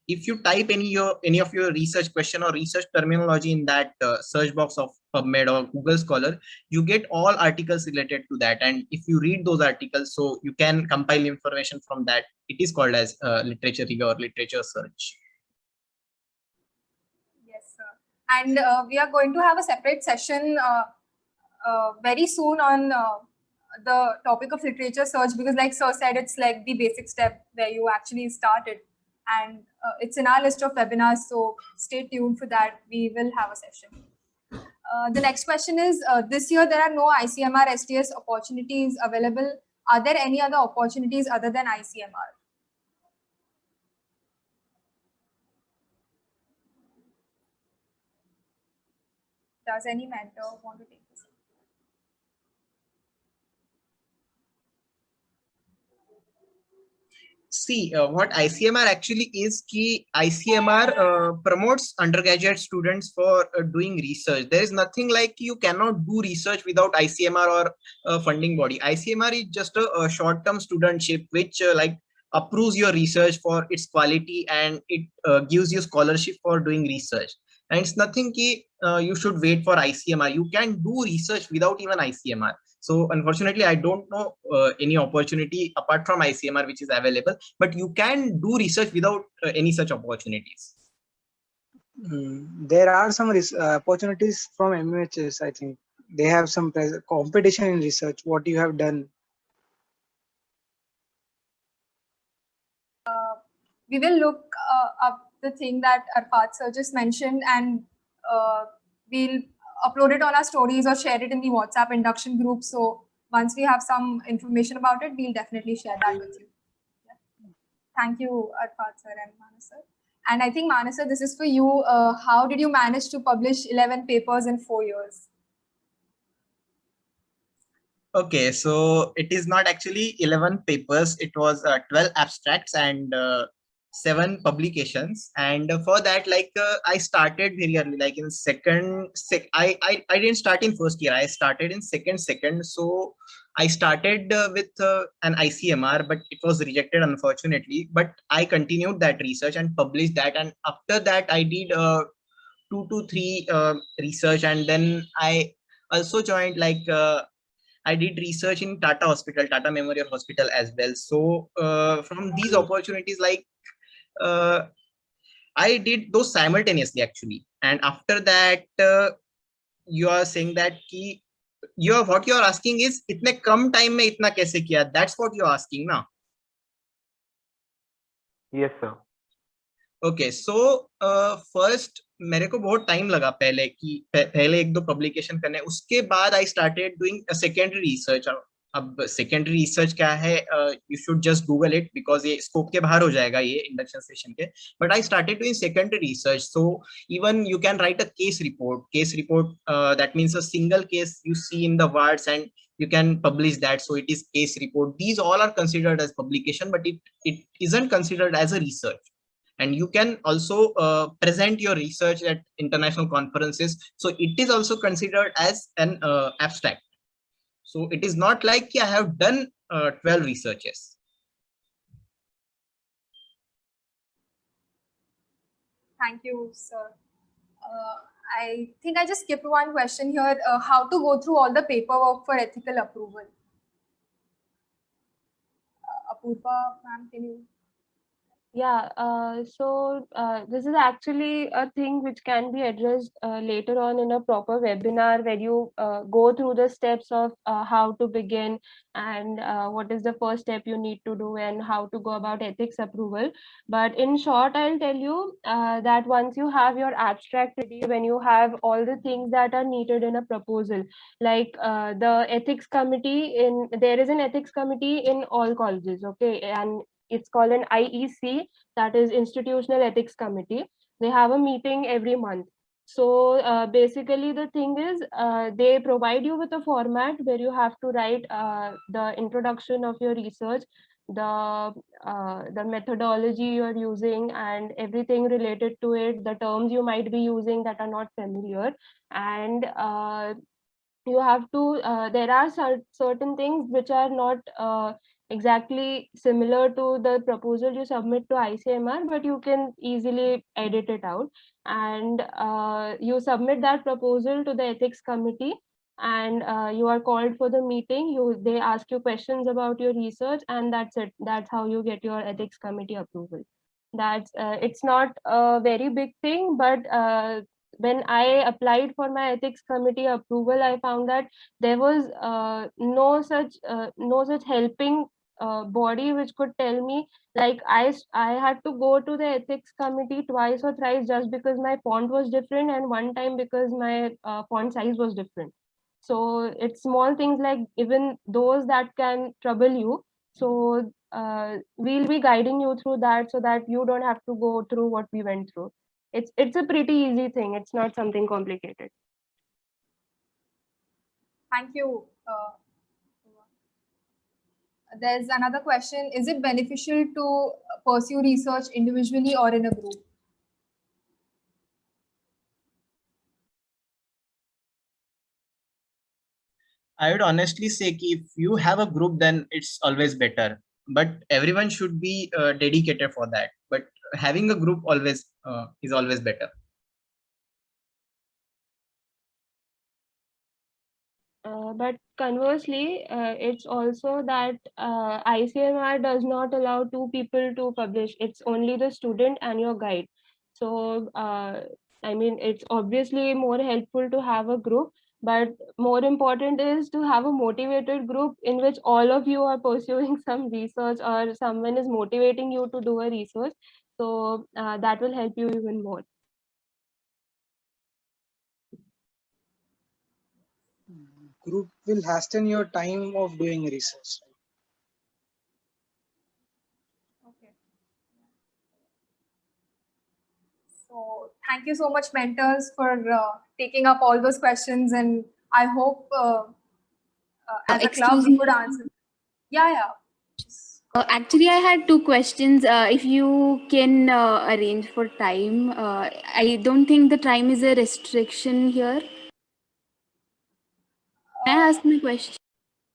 if you type any of your research question or research terminology in that search box of PubMed or Google Scholar, you get all articles related to that. And if you read those articles, so you can compile information from that. It is called as literature review or literature search. Yes, sir. And we are going to have a separate session very soon on the topic of literature search, because like sir said, it's like the basic step where you actually started. And it's in our list of webinars, so stay tuned for that. We will have a session. The next question is, this year there are no ICMR STS opportunities available. Are there any other opportunities other than ICMR? Does any mentor want to take this? See, what ICMR actually is, key ICMR promotes undergraduate students for doing research. There is nothing like you cannot do research without ICMR or a funding body. ICMR is just a short-term studentship which like approves your research for its quality, and it gives you scholarship for doing research. And it's nothing key you should wait for ICMR. You can do research without even ICMR. So unfortunately, I don't know any opportunity apart from ICMR which is available, but you can do research without any such opportunities. There are some opportunities from MUHS, I think. They have some competition in research, what you have done. We will look up the thing that Arpad sir just mentioned, and we'll upload it on our stories or share it in the WhatsApp induction group. So once we have some information about it, we'll definitely share that with you. Yeah. Thank you, Arpad sir and Manas sir. And I think, Manas sir, this is for you. How did you manage to publish 11 papers in 4 years? Okay, so it is not actually 11 papers. It was 12 abstracts and 7 publications. And for that, like I started very early, like in I didn't start in first year. I started in second. So I started with an ICMR, but it was rejected, unfortunately. But I continued that research and published that. And after that, I did 2 to 3 research. And then I also joined like I did research in Tata Hospital, Tata Memorial Hospital as well. So from these opportunities, like I did those simultaneously actually. And after that, you are saying that what you are asking is itne kam time mein itna kaise kiya? That's what you are asking now. Yes, sir. Okay, so first मेरे को बहुत time लगा पहले 1-2 publication करने, उसके बाद I started doing secondary research. अब secondary research क्या है, you should just Google it because ये स्कोप के बाहर हो जाएगा ये इंडक्शन सेशन के. But I started doing secondary research. So even you can write a case report that means a single case you see in the wards and you can publish that. So it is case report. These all are considered as publication, but it isn't considered as a research. And you can also present your research at international conferences. So it is also considered as an abstract. So it is not like I have done 12 researches. Thank you, sir. I think I just skipped one question here. How to go through all the paperwork for ethical approval? Apurva, ma'am, can you? Yeah, so this is actually a thing which can be addressed later on in a proper webinar where you go through the steps of how to begin and what is the first step you need to do and how to go about ethics approval. But in short, I'll tell you that once you have your abstract ready, when you have all the things that are needed in a proposal, like the ethics committee there is an ethics committee in all colleges, okay, and it's called an IEC, that is Institutional Ethics Committee. They have a meeting every month. So basically the thing is they provide you with a format where you have to write the introduction of your research, the methodology you're using and everything related to it, the terms you might be using that are not familiar, and you have to there are certain things which are not exactly similar to the proposal you submit to ICMR, but you can easily edit it out, and you submit that proposal to the ethics committee, and you are called for the meeting. They ask you questions about your research, and that's it. That's how you get your ethics committee approval. That's it's not a very big thing, but when I applied for my ethics committee approval, I found that there was no such helping body which could tell me, like I had to go to the ethics committee twice or thrice just because my font was different, and one time because my font size was different. So it's small things like even those that can trouble you. So we'll be guiding you through that so that you don't have to go through what we went through. It's a pretty easy thing. It's not something complicated. Thank you. There's another question. Is it beneficial to pursue research individually or in a group? I would honestly say कि if you have a group, then it's always better. But everyone should be dedicated for that. But having a group always is always better. But conversely, it's also that ICMR does not allow two people to publish. It's only the student and your guide. So, I mean, it's obviously more helpful to have a group, but more important is to have a motivated group in which all of you are pursuing some research or someone is motivating you to do a research. So that will help you even more. Group will hasten your time of doing research. Okay. So thank you so much, mentors, for taking up all those questions, and I hope as a club we could answer. Yeah. Actually, I had two questions. If you can arrange for time, I don't think the time is a restriction here. Can I ask my question?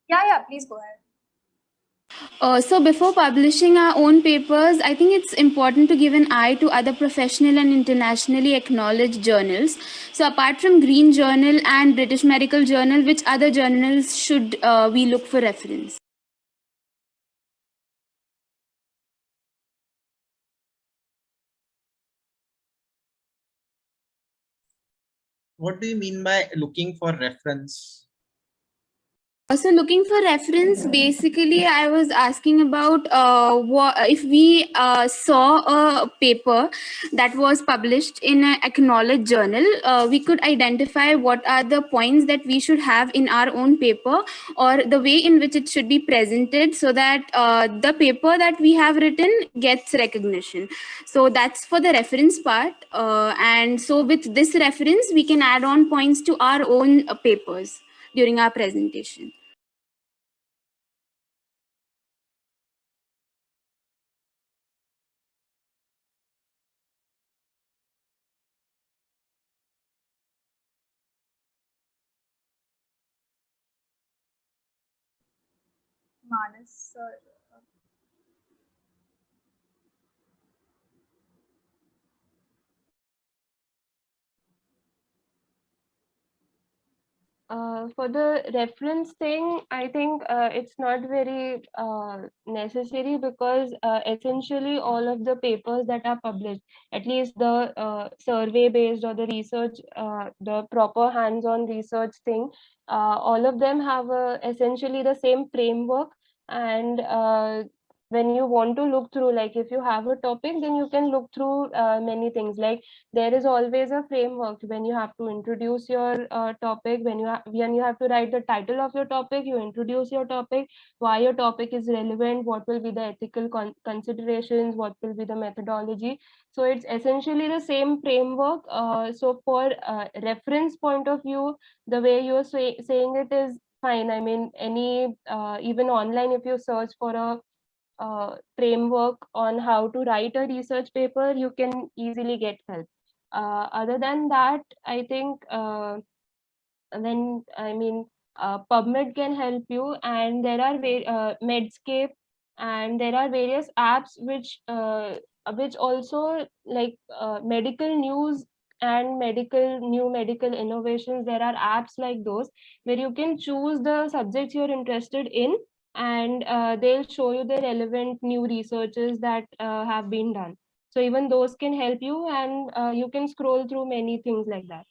Yeah, please go ahead. So before publishing our own papers, I think it's important to give an eye to other professional and internationally acknowledged journals. So apart from Green Journal and British Medical Journal, which other journals should we look for reference? What do you mean by looking for reference? So looking for reference, basically, I was asking about if we saw a paper that was published in an acknowledged journal, we could identify what are the points that we should have in our own paper or the way in which it should be presented so that the paper that we have written gets recognition. So that's for the reference part. And so with this reference, we can add on points to our own papers during our presentation. Manas, sir. For the reference thing, I think it's not very necessary because essentially all of the papers that are published, at least the survey based or the research, the proper hands-on research thing, all of them have essentially the same framework. And when you want to look through, like if you have a topic, then you can look through many things. Like there is always a framework when you have to introduce your topic, when you have to write the title of your topic, you introduce your topic, why your topic is relevant, what will be the ethical considerations, what will be the methodology. So it's essentially the same framework. So for reference point of view, the way you're saying it is fine. I mean, any even online, if you search for a framework on how to write a research paper, you can easily get help. Other than that, I think PubMed can help you, and there are Medscape, and there are various apps which also like medical news and new medical innovations. There are apps like those where you can choose the subjects you're interested in, and they'll show you the relevant new researches that have been done. So even those can help you, and you can scroll through many things like that.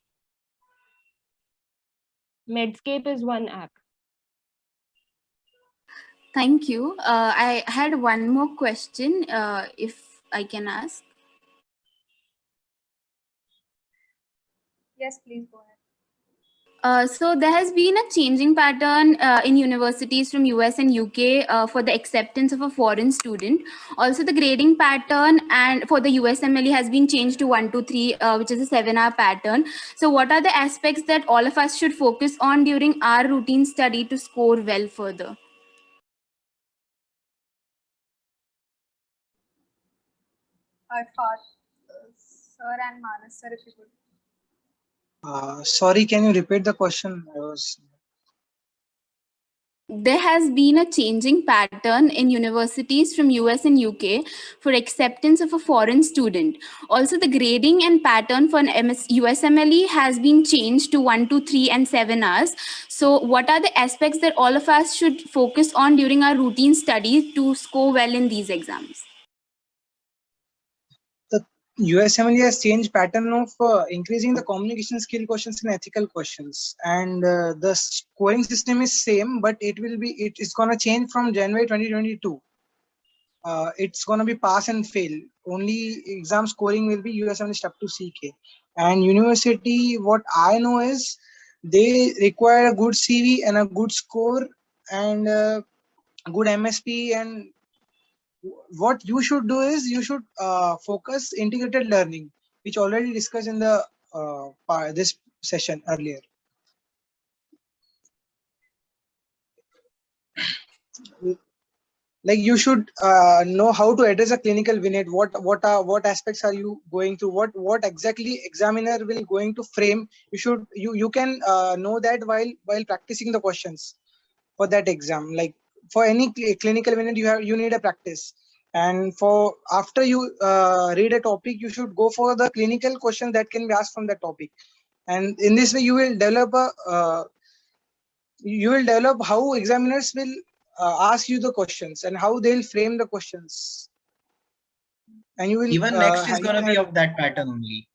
Medscape is one app. Thank you. I had one more question, if I can ask. Yes, please go ahead. So there has been a changing pattern in universities from US and UK for the acceptance of a foreign student. Also, the grading pattern and for the USMLE has been changed to 1 to 3, which is a 7-hour pattern. So what are the aspects that all of us should focus on during our routine study to score well further? Sir and Manas, sir, if you could. Sorry, can you repeat the question? There has been a changing pattern in universities from US and UK for acceptance of a foreign student. Also, the grading and pattern for an USMLE has been changed to 1 to 3 and 7 hours. So what are the aspects that all of us should focus on during our routine studies to score well in these exams? USMLE has changed pattern of increasing the communication skill questions and ethical questions, and the scoring system is same, but it's gonna change from January 2022. It's gonna be pass and fail. Only exam scoring will be USMLE step to CK. And university, what I know is they require a good CV and a good score and good MSP, and what you should do is you should focus integrated learning, which already discussed in the this session earlier. Like you should know how to address a clinical vignette. What aspects are you going through? What exactly examiner will going to frame? You can know that while practicing the questions for that exam. Like for any clinical vignette, you need a practice. And for after you read a topic, you should go for the clinical question that can be asked from that topic. And in this way, you will develop how examiners will ask you the questions and how they'll frame the questions. And you will even next is going to be of that pattern only.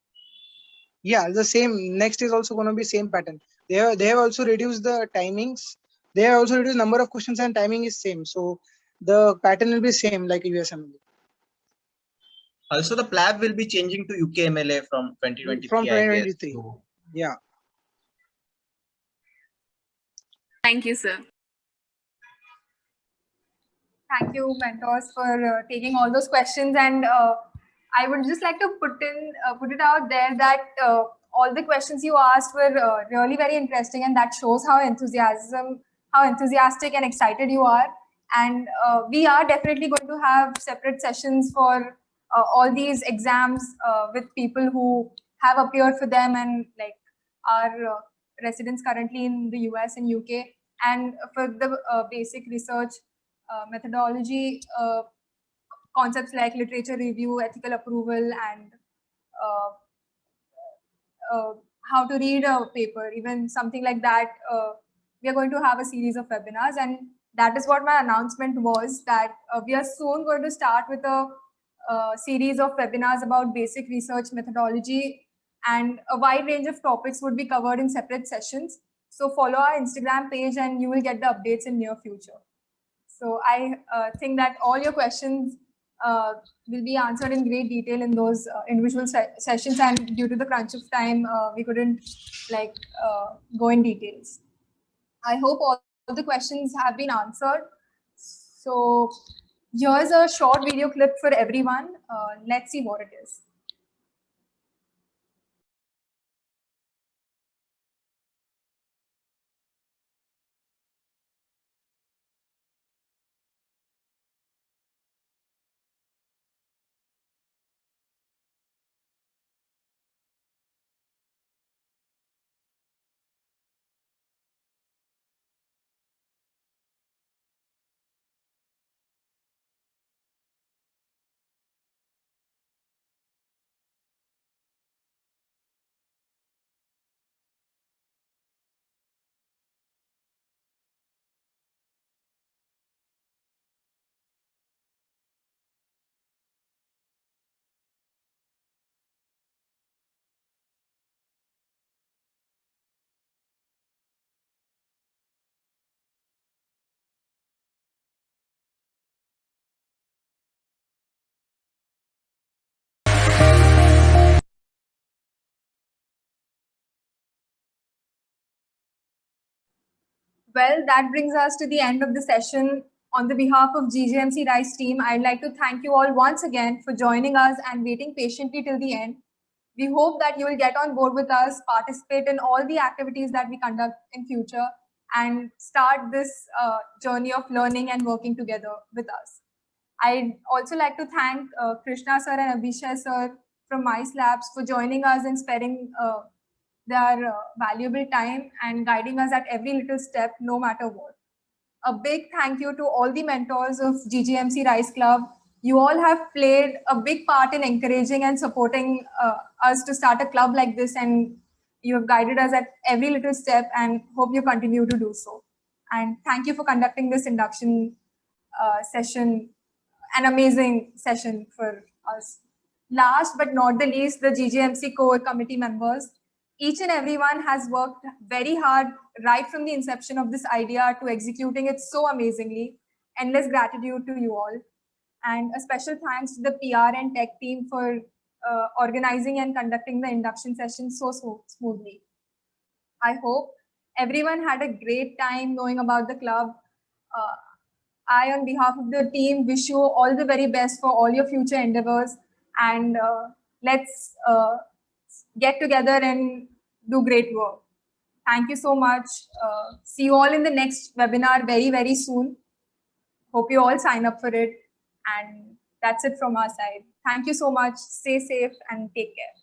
Yeah, the same. Next is also going to be same pattern. They have also reduced the timings. They have also reduced number of questions and timing is same. So the pattern will be same like USMLE. Also, the PLAB will be changing to UKMLA from 2023. From 2023. I guess. So, yeah. Thank you, sir. Thank you, mentors, for taking all those questions. And I would just like to put it out there that all the questions you asked were really very interesting, and that shows how enthusiastic and excited you are. And we are definitely going to have separate sessions for all these exams with people who have appeared for them and like are residents currently in the US and UK. And for the basic research methodology, concepts like literature review, ethical approval, and how to read a paper, even something like that. We are going to have a series of webinars, and that is what my announcement was, that we are soon going to start with a series of webinars about basic research methodology, and a wide range of topics would be covered in separate sessions. So follow our Instagram page and you will get the updates in near future. So I think that all your questions will be answered in great detail in those individual sessions, and due to the crunch of time, we couldn't go in details. I hope all the questions have been answered. So here's a short video clip for everyone. Let's see what it is. Well, that brings us to the end of the session. On the behalf of GGMC RISE team, I'd like to thank you all once again for joining us and waiting patiently till the end. We hope that you will get on board with us, participate in all the activities that we conduct in future, and start this journey of learning and working together with us. I'd also like to thank Krishna sir and Abhishek sir from Mice Labs for joining us and sparing their valuable time and guiding us at every little step, no matter what. A big thank you to all the mentors of GGMC RISE Club. You all have played a big part in encouraging and supporting us to start a club like this, and you have guided us at every little step, and hope you continue to do so. And thank you for conducting this induction session, an amazing session for us. Last but not the least, the GGMC core committee members. Each and everyone has worked very hard right from the inception of this idea to executing it so amazingly. Endless gratitude to you all. And a special thanks to the PR and tech team for organizing and conducting the induction session so smoothly. I hope everyone had a great time knowing about the club. I, on behalf of the team, wish you all the very best for all your future endeavors. And let's get together and do great work. Thank you so much. See you all in the next webinar very, very soon. Hope you all sign up for it. And that's it from our side. Thank you so much. Stay safe and take care.